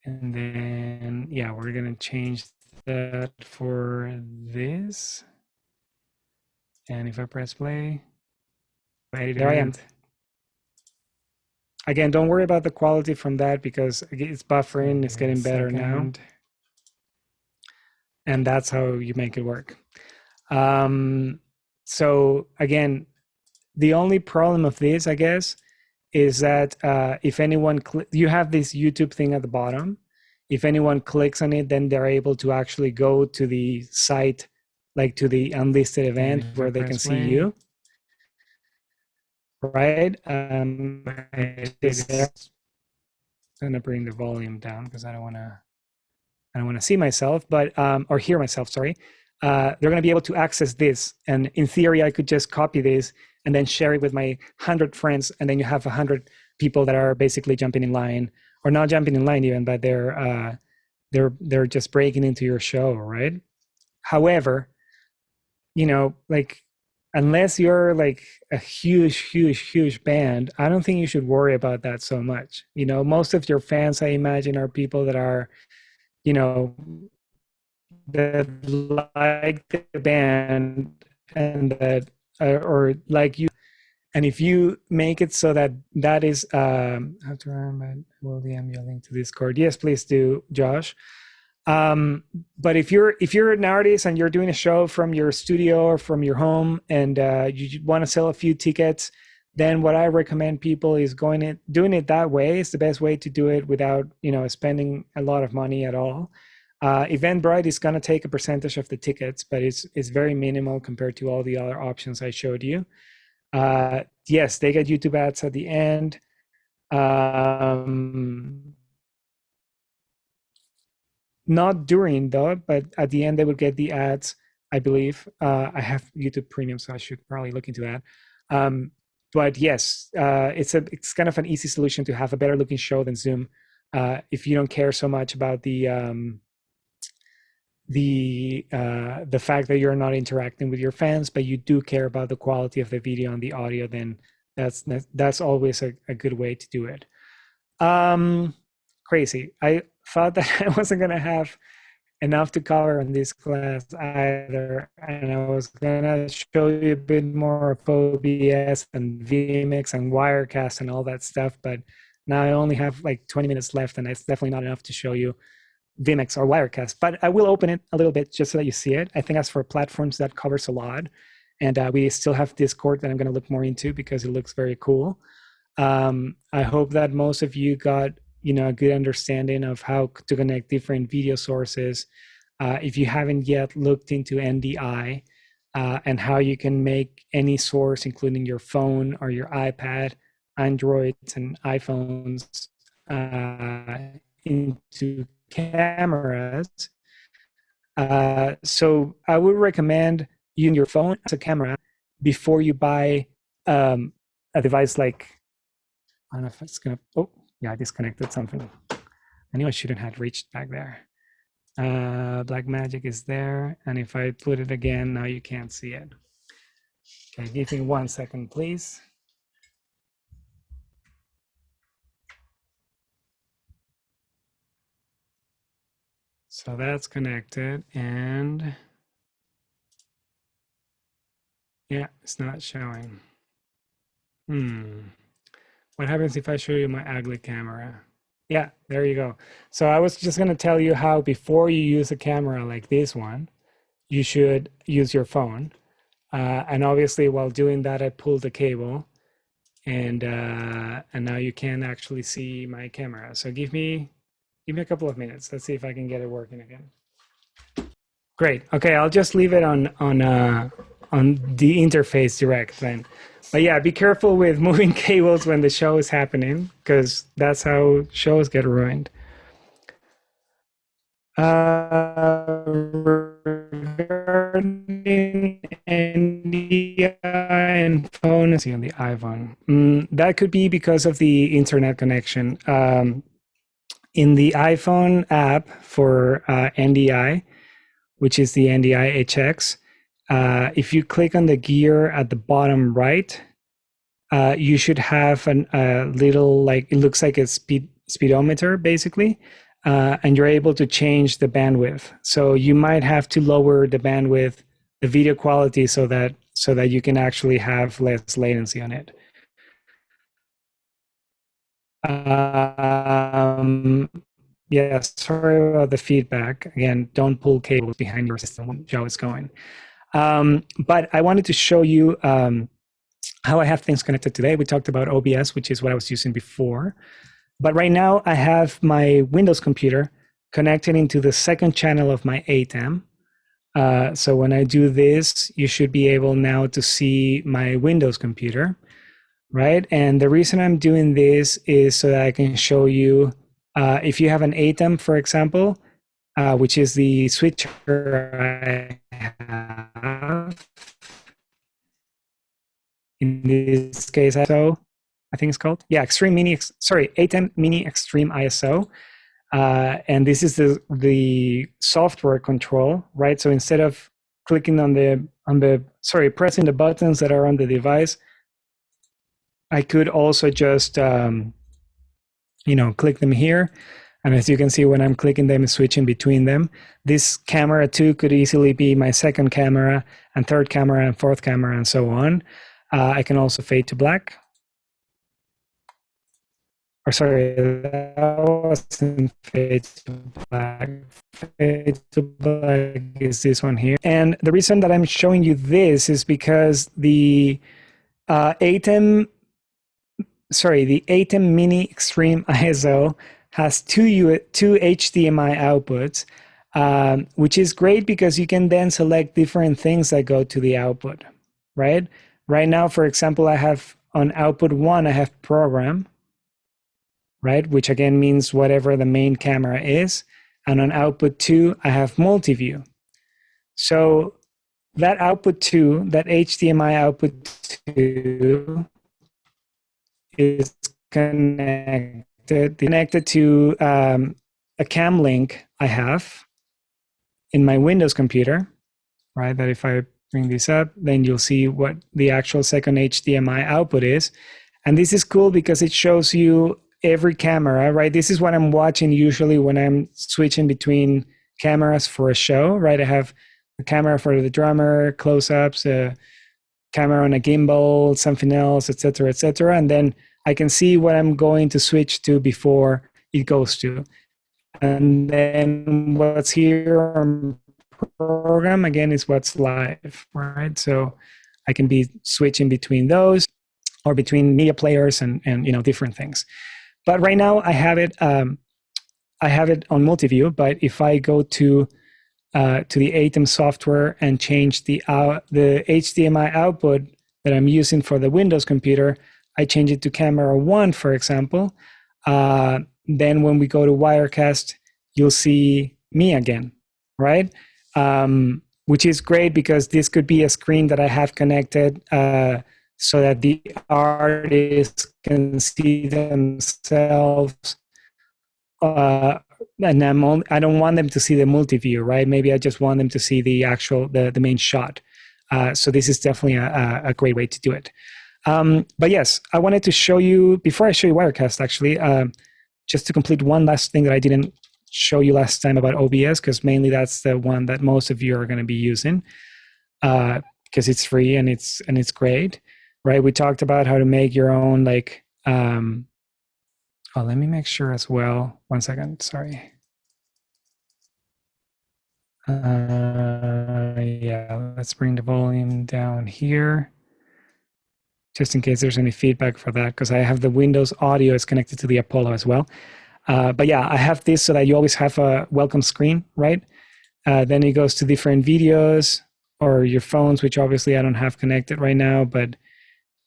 S1: And then, yeah, we're gonna change that for this. And if I press play, there I am. Again, don't worry about the quality from that, because it's buffering, it's getting better now. And that's how you make it work. So again, the only problem of this, I guess, is that if anyone, you have this YouTube thing at the bottom. If anyone clicks on it, then they're able to actually go to the site, like to the unlisted event where they can see you. Right? I'm gonna bring the volume down because I don't wanna see myself, but or hear myself, sorry. They're gonna be able to access this, and in theory, I could just copy this and then share it with my 100 friends, and then you have 100 people that are basically jumping in line, or not jumping in line even, but they're just breaking into your show, right? However, you know, like, unless you're like a huge band, I don't think you should worry about that so much. You know, most of your fans, I imagine, are people that are, you know, that like the band and that or like you. And if you make it so that that is how to run, will DM you a link to Discord? Yes, please do, Josh. But if you're an artist and you're doing a show from your studio or from your home, and you want to sell a few tickets, then what I recommend people is doing it that way. It's the best way to do it without, you know, spending a lot of money at all. Eventbrite is going to take a percentage of the tickets, but it's very minimal compared to all the other options I showed you. Yes, they get YouTube ads at the end. Not during though, but at the end they would get the ads, I believe. I have YouTube Premium, so I should probably look into that. But yes, it's kind of an easy solution to have a better looking show than Zoom if you don't care so much about the fact that you're not interacting with your fans, but you do care about the quality of the video and the audio, then that's always a good way to do it. Crazy. I thought that I wasn't going to have enough to cover in this class either, and I was going to show you a bit more of OBS and vMix and Wirecast and all that stuff, but now I only have like 20 minutes left, and it's definitely not enough to show you vMix or Wirecast, but I will open it a little bit just so that you see it. I think as for platforms, that covers a lot. And we still have Discord that I'm going to look more into because it looks very cool. I hope that most of you got a good understanding of how to connect different video sources. If you haven't yet looked into NDI and how you can make any source, including your phone or your iPad, Androids and iPhones, into cameras. So I would recommend using your phone as a camera before you buy a device like, I don't know if it's gonna, oh yeah, I disconnected something. I knew I shouldn't have reached back there. Blackmagic is there, and if I put it again, now you can't see it. Okay, give me 1 second, please. So that's connected, and yeah, it's not showing. What happens if I show you my ugly camera? Yeah, there you go. So I was just going to tell you how before you use a camera like this one, you should use your phone. And obviously while doing that, I pulled the cable, and now you can actually see my camera. So give me a couple of minutes. Let's see if I can get it working again. Great. Okay, I'll just leave it on the interface direct then. But yeah, be careful with moving cables when the show is happening, because that's how shows get ruined. Regarding NDI and phone, see on the iPhone, that could be because of the internet connection. In the iPhone app for NDI, which is the NDI HX, if you click on the gear at the bottom right, you should have a little, like, it looks like a speedometer basically, and you're able to change the bandwidth. So you might have to lower the bandwidth, the video quality, so that you can actually have less latency on it. Yeah, sorry about the feedback. Again, don't pull cables behind your system when Joe is going. But I wanted to show you how I have things connected today. We talked about OBS, which is what I was using before. But right now I have my Windows computer connected into the second channel of my ATEM. So when I do this, you should be able now to see my Windows computer, right? And the reason I'm doing this is so that I can show you, if you have an ATEM, for example, which is the switcher I have. In this case, ISO, I think it's called. Yeah, ATEM Mini Extreme ISO. And this is the software control, right? So instead of clicking pressing the buttons that are on the device, I could also just, click them here. And as you can see, when I'm clicking them, it's switching between them. This camera too could easily be my second camera and third camera and fourth camera and so on. I can also fade to black. Or sorry, that wasn't fade to black. Fade to black is this one here. And the reason that I'm showing you this is because the ATEM Mini Extreme ISO has two HDMI outputs, which is great because you can then select different things that go to the output, right? Right now, for example, I have on output 1, I have program, right? Which again means whatever the main camera is. And on output 2, I have multi-view. So that output 2, that HDMI output 2 is connected connected to a cam link I have in my Windows computer, right? That if I bring this up, then you'll see what the actual second HDMI output is. And this is cool because it shows you every camera, right? This is what I'm watching usually when I'm switching between cameras for a show, right? I have a camera for the drummer, close-ups, a camera on a gimbal, something else, etc., etc. And then I can see what I'm going to switch to before it goes to. And then what's here on program, again, is what's live, right? So I can be switching between those or between media players and different things. But right now I have it on multi-view. But if I go to the Atom software and change the HDMI output that I'm using for the Windows computer, I change it to camera 1, for example. Then when we go to Wirecast, you'll see me again, right? Which is great because this could be a screen that I have connected so that the artists can see themselves. And I don't want them to see the multi-view, right? Maybe I just want them to see the actual, the main shot. So this is definitely a great way to do it. But yes, I wanted to show you, before I show you Wirecast actually, just to complete one last thing that I didn't show you last time about OBS, because mainly that's the one that most of you are going to be using, because it's free and it's great, right? We talked about how to make your own, like, oh, let me make sure as well. 1 second, sorry. Yeah, let's bring the volume down here, just in case there's any feedback for that, because I have the Windows audio is connected to the Apollo as well. But yeah, I have this so that you always have a welcome screen, right? Then it goes to different videos or your phones, which obviously I don't have connected right now. But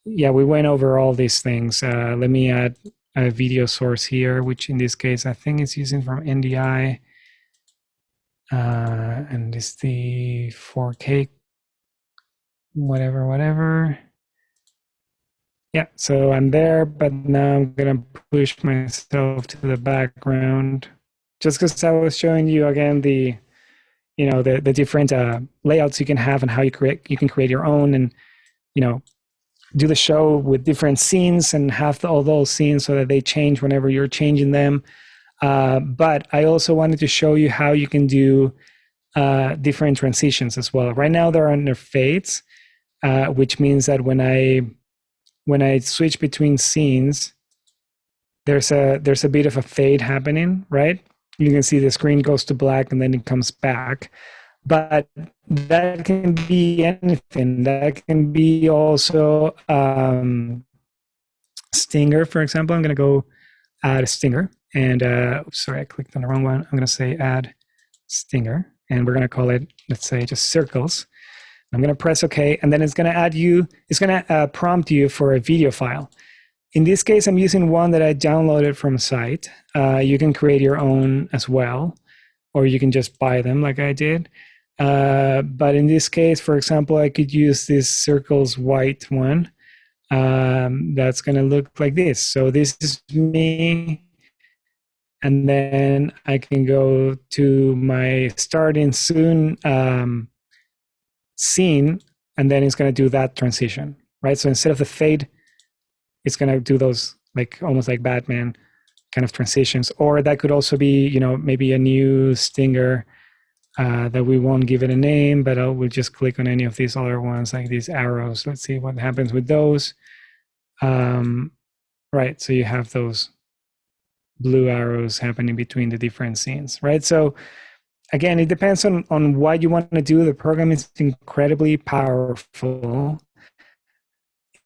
S1: yeah, we went over all these things. Let me add a video source here, which in this case I think is using from NDI. And it's the 4K, whatever. Yeah, so I'm there, but now I'm gonna push myself to the background, just because I was showing you again the different layouts you can have and how you can create your own, and do the show with different scenes and have all those scenes so that they change whenever you're changing them. But I also wanted to show you how you can do different transitions as well. Right now they're under fades, which means that when I switch between scenes, there's a bit of a fade happening, right? You can see the screen goes to black and then it comes back. But that can be anything. That can be also Stinger, for example. I'm going to go add a Stinger. And sorry, I clicked on the wrong one. I'm going to say add Stinger. And we're going to call it, let's say, just circles. I'm going to press OK, and then it's going to prompt you for a video file. In this case, I'm using one that I downloaded from a site. You can create your own as well, or you can just buy them like I did. But in this case, for example, I could use this circles white one. That's going to look like this. So this is me. And then I can go to my starting soon scene, and then it's going to do that transition, right? So instead of the fade, it's going to do those like almost like Batman kind of transitions. Or that could also be, maybe a new Stinger that we won't give it a name, but we'll just click on any of these other ones, like these arrows. Let's see what happens with those. Right, so you have those blue arrows happening between the different scenes, right? So again, it depends on what you want to do. The program is incredibly powerful.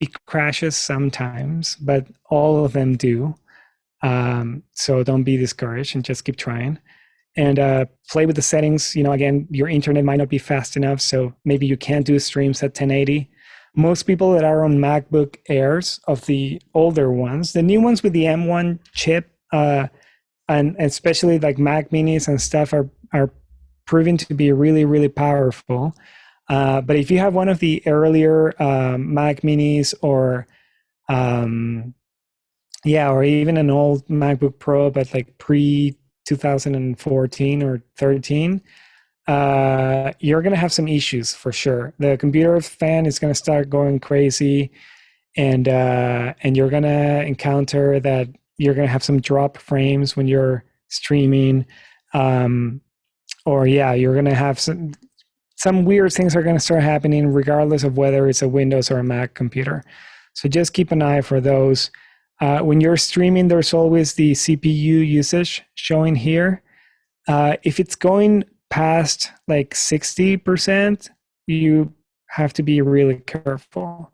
S1: It crashes sometimes, but all of them do. So don't be discouraged and just keep trying. And play with the settings. Again, your internet might not be fast enough, so maybe you can't do streams at 1080. Most people that are on MacBook Airs of the older ones, the new ones with the M1 chip, and especially like Mac Minis and stuff are proving to be really, really powerful. But if you have one of the earlier Mac Minis or Yeah, or even an old MacBook Pro, but like pre 2014 or 13, you're going to have some issues for sure. The computer fan is going to start going crazy, and you're going to encounter that you're going to have some drop frames when you're streaming. Um, or yeah, you're going to have some weird things are going to start happening regardless of whether it's a Windows or a Mac computer. So just keep an eye for those. When you're streaming, there's always the CPU usage showing here. If it's going past like 60%, you have to be really careful.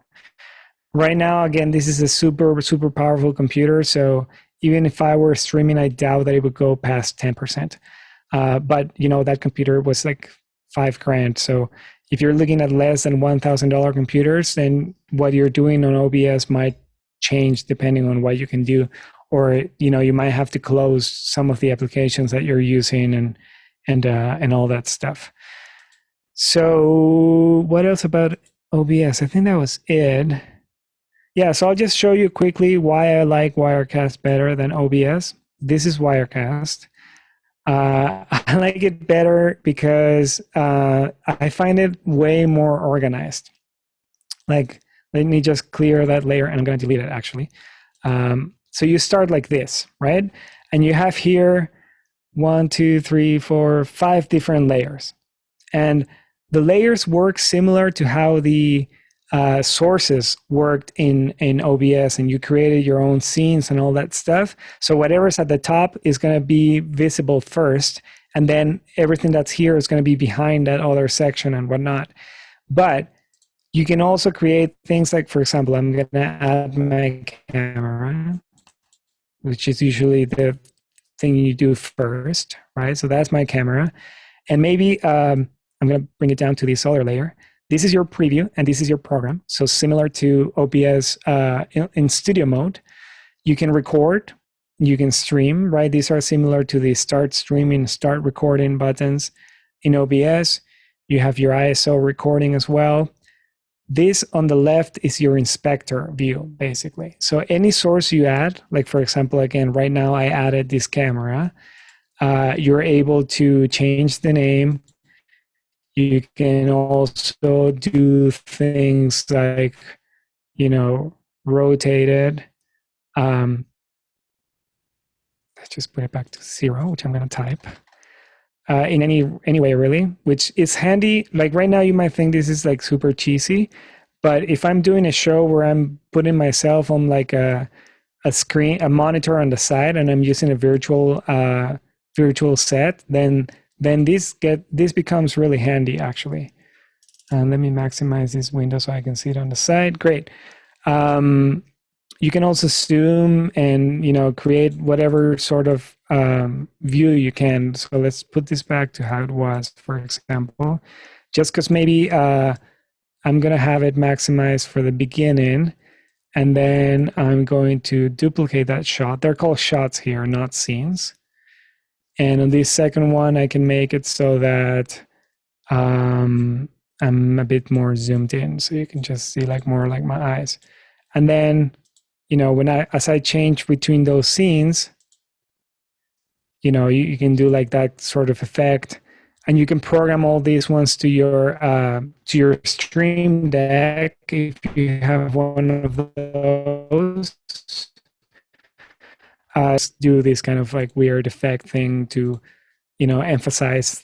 S1: Right now, again, this is a super, super powerful computer. So even if I were streaming, I doubt that it would go past 10%. But you know, that computer was like $5,000. So if you're looking at less than $1,000 computers, then what you're doing on OBS might change depending on what you can do. Or you know, you might have to close some of the applications that you're using and all that stuff. So what else about OBS? I think that was it. Yeah, so I'll just show you quickly why I like Wirecast better than OBS. This is Wirecast. I like it better because I find it way more organized. Like, let me just clear that layer, and I'm going to delete it actually. So you start like this, right? And you have here 1, 2, 3, 4, 5 different layers. And the layers work similar to how the sources worked in OBS, and you created your own scenes and all that stuff. So whatever's at the top is going to be visible first, and then everything that's here is going to be behind that other section and whatnot. But you can also create things like, for example, I'm going to add my camera, which is usually the thing you do first, right? So that's my camera. And maybe I'm going to bring it down to this other layer. This is your preview, and this is your program. So similar to OBS in studio mode, you can record, you can stream, right? These are similar to the start streaming, start recording buttons in OBS. You have your ISO recording as well. This on the left is your inspector view, basically. So any source you add, like for example, again, right now I added this camera, you're able to change the name. You can also do things like, you know, rotate it. Let's just put it back to 0, which I'm going to type. In any way, really, which is handy. Like right now, you might think this is like super cheesy, but if I'm doing a show where I'm putting myself on like a screen, a monitor on the side, and I'm using a virtual set, then this becomes really handy actually. And let me maximize this window so I can see it on the side. Great. You can also zoom and, you know, create whatever sort of view you can. So let's put this back to how it was, for example, just because maybe I'm going to have it maximized for the beginning, and then I'm going to duplicate that shot. They're called shots here, not scenes. And on this second one, I can make it so that I'm a bit more zoomed in, so you can just see like more like my eyes. And then, you know, as I change between those scenes, you know, you can do like that sort of effect, and you can program all these ones to your Stream Deck if you have one of those. Do this kind of like weird effect thing to, you know, emphasize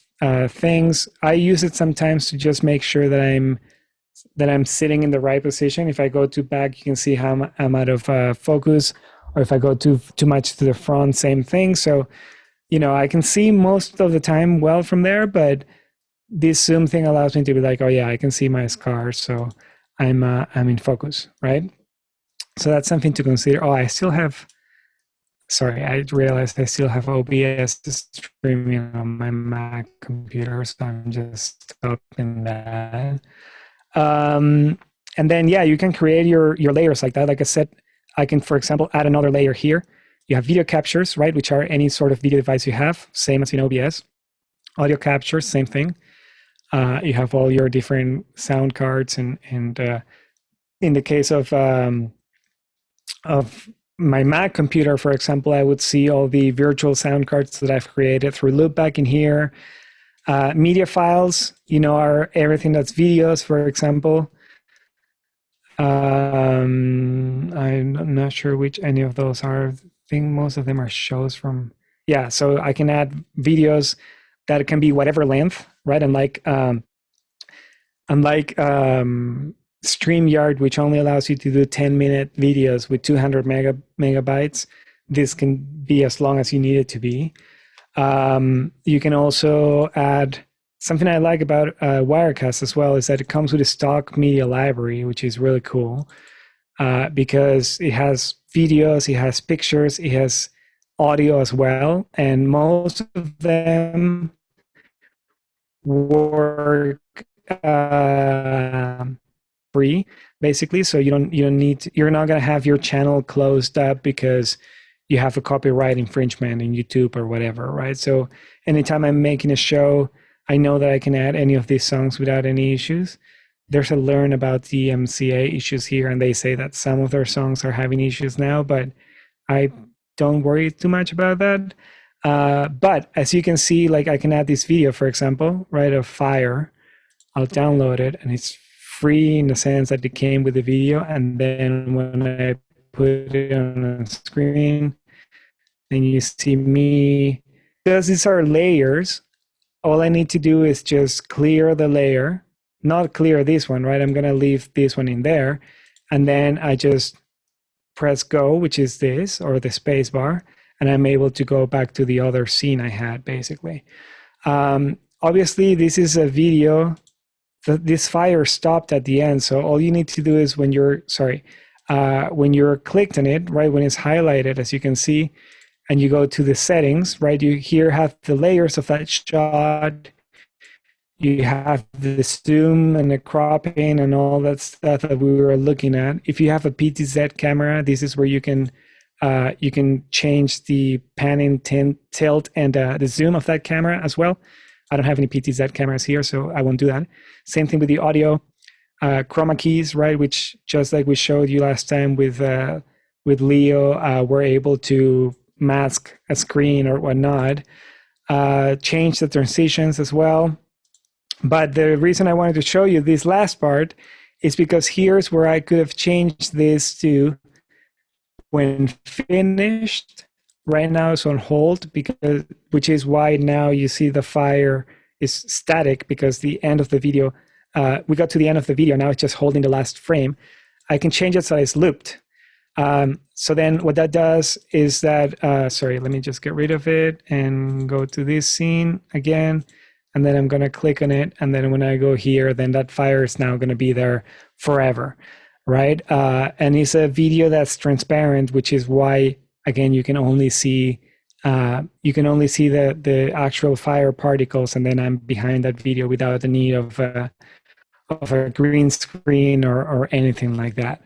S1: things. I use it sometimes to just make sure that I'm sitting in the right position. If I go too back, you can see how I'm out of focus, or if I go too much to the front, same thing. So, you know, I can see most of the time well from there, but this zoom thing allows me to be like, oh yeah, I can see my scars, so I'm in focus, right? So that's something to consider. Oh, I still have. Sorry, I realized I still have OBS streaming on my Mac computer, so I'm just stopping that. And then, yeah, you can create your layers like that. Like I said, I can, for example, add another layer here. You have video captures, right, which are any sort of video device you have, same as in OBS. Audio captures, same thing. You have all your different sound cards, and in the case of my Mac computer, for example, I would see all the virtual sound cards that I've created through Loopback in here. Media files, are everything that's videos, for example. I'm not sure which any of those are. I think most of them are shows from, yeah, so I can add videos that can be whatever length, right? Unlike StreamYard, which only allows you to do 10-minute videos with 200 megabytes, this can be as long as you need it to be. You can also add, something I like about Wirecast as well is that it comes with a stock media library, which is really cool because it has videos, it has pictures, it has audio as well, and most of them work free, basically. So you don't need to, you're not going to have your channel closed up because you have a copyright infringement in YouTube or whatever, right? So anytime I'm making a show, I know that I can add any of these songs without any issues. There's a learn about the MCA issues here, and they say that some of their songs are having issues now, but I don't worry too much about that. But as you can see, like I can add this video, for example, right, of fire. I'll download it, and it's free in the sense that it came with the video. And then when I put it on a screen, then you see me. Because these are layers, all I need to do is just clear the layer, not clear this one, right? I'm going to leave this one in there. And then I just press go, which is this, or the space bar, and I'm able to go back to the other scene I had, basically. Obviously, this is a video. This fire stopped at the end, so all you need to do is when you're clicked on it, right, when it's highlighted, as you can see, and you go to the settings, right, you here have the layers of that shot. You have the zoom and the cropping and all that stuff that we were looking at. If you have a PTZ camera, this is where you can change the panning, tilt, and the zoom of that camera as well. I don't have any PTZ cameras here, so I won't do that. Same thing with the audio. Chroma keys, right, which just like we showed you last time with Leo, we're able to mask a screen or whatnot. Change the transitions as well. But the reason I wanted to show you this last part is because here's where I could have changed this to when finished. Right now it's on hold, because which is why now you see the fire is static, because the end of the video, we got to the end of the video, now it's just holding the last frame. I can change it so it's looped. So then what that does is that, sorry, let me just get rid of it and go to this scene again. And then I'm going to click on it. And then when I go here, then that fire is now going to be there forever, right? And it's a video that's transparent, which is why, again, you can only see the actual fire particles, and then I'm behind that video without the need of a green screen or anything like that.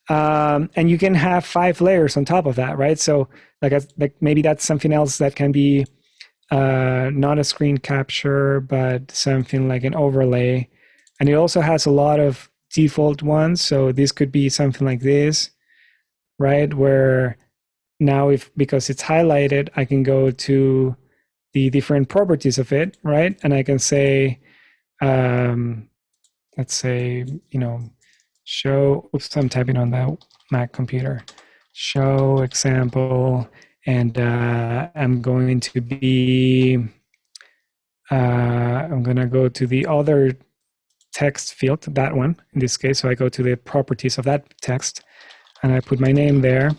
S1: And you can have 5 layers on top of that, right? So like maybe that's something else that can be not a screen capture, but something like an overlay. And it also has a lot of default ones. So this could be something like this, right? Where now because it's highlighted, I can go to the different properties of it, right? And I can say, let's say, show, oops, I'm typing on the Mac computer, show example. And I'm going to be, I'm going to go to the other text field, that one in this case. So I go to the properties of that text and I put my name there.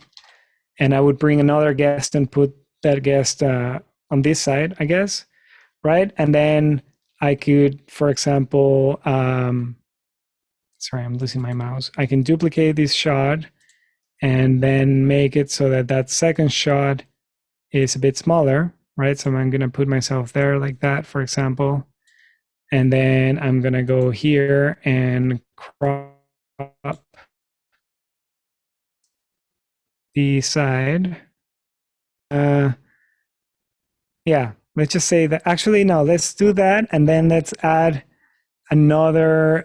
S1: And I would bring another guest and put that guest on this side, I guess, right? And then I could, for example, sorry, I'm losing my mouse. I can duplicate this shot and then make it so that that second shot is a bit smaller, right? So I'm going to put myself there like that, for example. And then I'm going to go here and crop the side. Yeah, let's just say that. Actually, no, let's do that. And then let's add another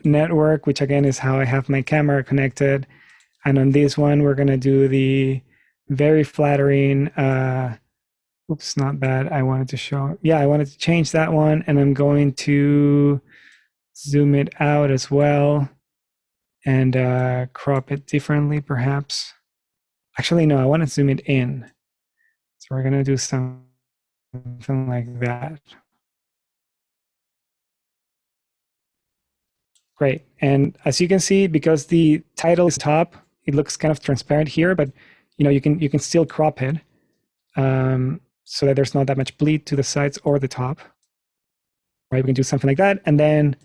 S1: network, which again is how I have my camera connected. And on this one, we're going to do the very flattering, oops, not that. I wanted to show, yeah, I wanted to change that one. And I'm going to zoom it out as well and crop it differently, perhaps. Actually, no, I want to zoom it in. So we're going to do something like that. Great. And as you can see, because the title is top, it looks kind of transparent here, but you can still crop it so that there's not that much bleed to the sides or the top. Right? We can do something like that. And then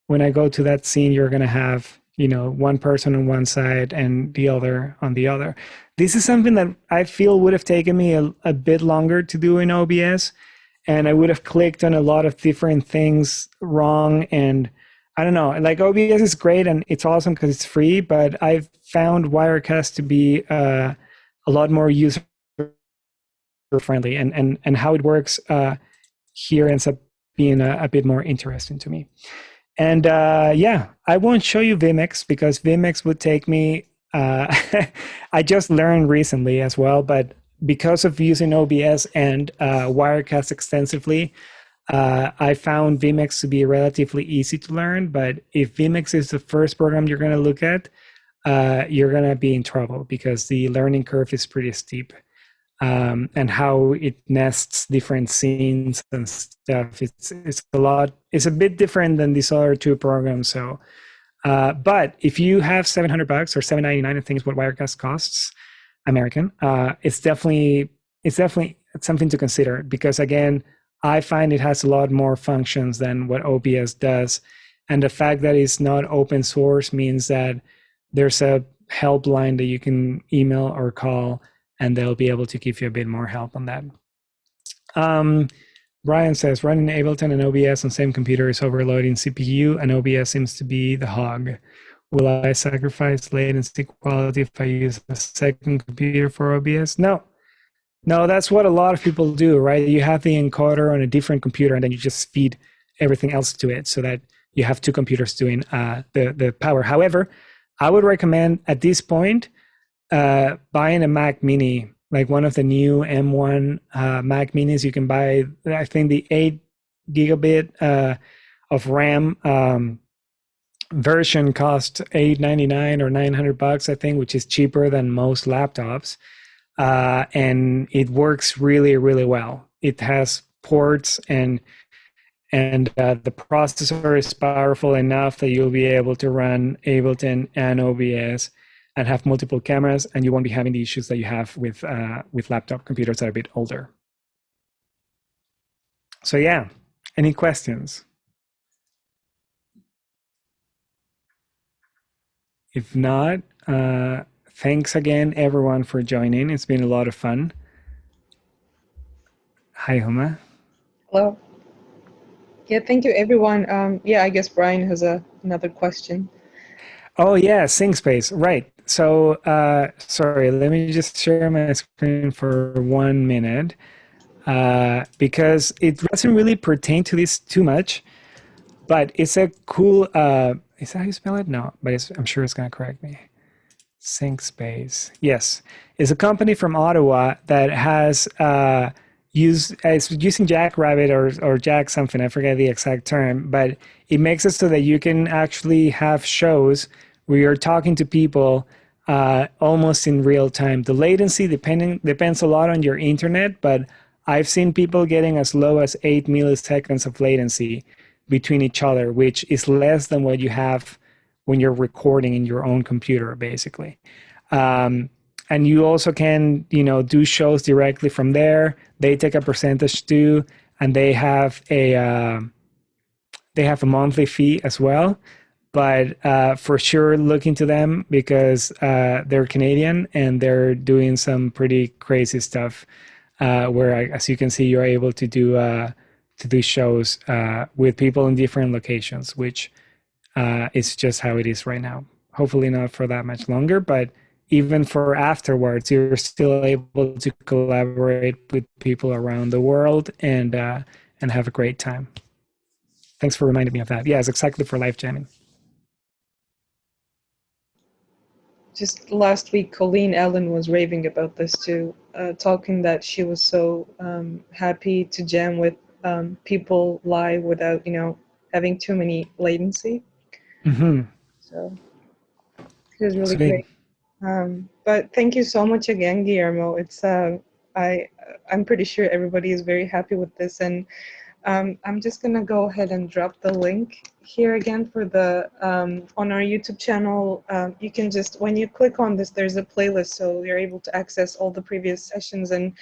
S1: when I go to that scene, you're going to have one person on one side and the other on the other. This is something that I feel would have taken me a bit longer to do in OBS, and I would have clicked on a lot of different things wrong. And I don't know, like OBS is great and it's awesome because it's free, but I've found Wirecast to be a lot more user friendly, and how it works here ends up being a bit more interesting to me. And yeah, I won't show you Vimeo because Vimeo would take me, I just learned recently as well, but because of using OBS and Wirecast extensively, I found Vimeo to be relatively easy to learn. But if Vimeo is the first program you're going to look at, you're going to be in trouble because the learning curve is pretty steep. And how it nests different scenes and stuff. It's a bit different than these other two programs. So, but if you have $700 or $799, I think is what Wirecast costs American, it's definitely something to consider because again, I find it has a lot more functions than what OBS does, and the fact that it's not open source means that there's a helpline that you can email or call, and they'll be able to give you a bit more help on that. Brian says, running Ableton and OBS on same computer is overloading CPU, and OBS seems to be the hog. Will I sacrifice latency quality if I use a second computer for OBS? No, that's what a lot of people do, right? You have the encoder on a different computer, and then you just feed everything else to it so that you have two computers doing the power. However, I would recommend at this point, buying a Mac Mini, like one of the new M1 Mac Minis. You can buy, I think, the 8 gigabit of RAM version costs $899 or $900, I think, which is cheaper than most laptops. And it works really, really well. It has ports and the processor is powerful enough that you'll be able to run Ableton and OBS and have multiple cameras, and you won't be having the issues that you have with laptop computers that are a bit older. So yeah, any questions? If not, thanks again, everyone, for joining. It's been a lot of fun. Hi, Huma.
S2: Hello. Yeah, thank you, everyone. Yeah, I guess Brian has another question.
S1: Oh yeah, SyncSpace, right. So sorry, let me just share my screen for 1 minute because it doesn't really pertain to this too much, but it's a cool, is that how you spell it? No, but I'm sure it's going to correct me. SyncSpace, yes. It's a company from Ottawa that has it's using Jackrabbit or Jack something, I forget the exact term, but it makes it so that you can actually have shows where you're talking to people almost in real time. The latency depends a lot on your internet, but I've seen people getting as low as 8 milliseconds of latency between each other, which is less than what you have when you're recording in your own computer, basically. And you also can, do shows directly from there. They take a percentage too, and they have a monthly fee as well. But for sure, look into them because they're Canadian and they're doing some pretty crazy stuff. Where, as you can see, you're able to do shows with people in different locations, which is just how it is right now. Hopefully not for that much longer, but even for afterwards, you're still able to collaborate with people around the world and have a great time. Thanks for reminding me of that. Yeah, it's exactly for live jamming.
S2: just last week, Colleen Allen was raving about this too, talking that she was so happy to jam with people live without, having too many latency. So it was really
S1: Sweet.
S2: great. But thank you so much again, Guillermo. It's I'm pretty sure everybody is very happy with this, and I'm just gonna go ahead and drop the link here again for the on our YouTube channel. You can just, when you click on this, there's a playlist, so you're able to access all the previous sessions, and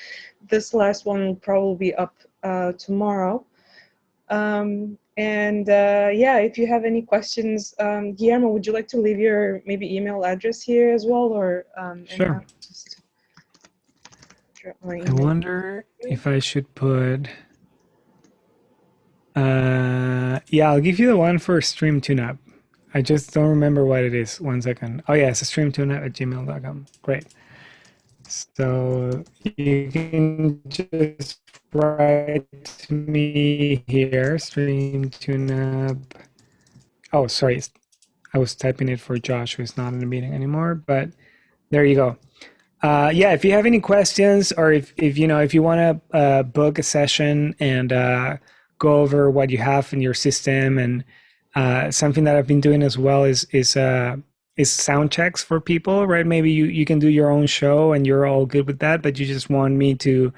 S2: this last one will probably be up tomorrow. Yeah, if you have any questions, Guillermo, would you like to leave your maybe email address here as well, or
S1: Sure.
S2: just drop my
S1: I
S2: email.
S1: wonder if I should put. Yeah, I'll give you the one for Stream TuneUp. I just don't remember what it is. 1 second. Oh yeah, it's streamtuneup@gmail.com. Great. So you can just write to me here, streamtuneup. Oh, sorry. I was typing it for Josh, who's not in the meeting anymore, but there you go. Yeah, if you have any questions, or if you want to book a session and go over what you have in your system, and something that I've been doing as well is sound checks for people, right? Maybe you can do your own show and you're all good with that, but you just want me to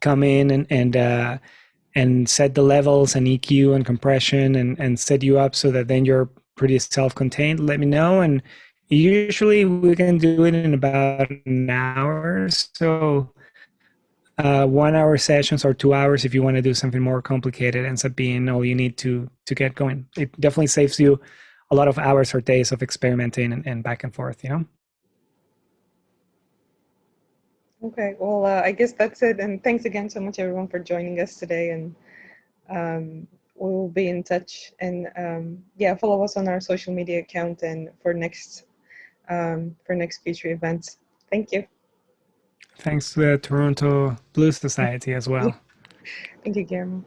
S1: come in and set the levels and EQ and compression and set you up so that then you're pretty self-contained. Let me know, and usually we can do it in about an hour. So 1 hour sessions or 2 hours if you want to do something more complicated ends up being all you need to get going. It definitely saves you a lot of hours or days of experimenting and back and forth,
S2: Okay, well, I guess that's it. And thanks again so much, everyone, for joining us today. And we'll be in touch. And yeah, follow us on our social media account and for next future events. Thank you.
S1: Thanks to the Toronto Blues Society as well.
S2: Thank you, Guillermo.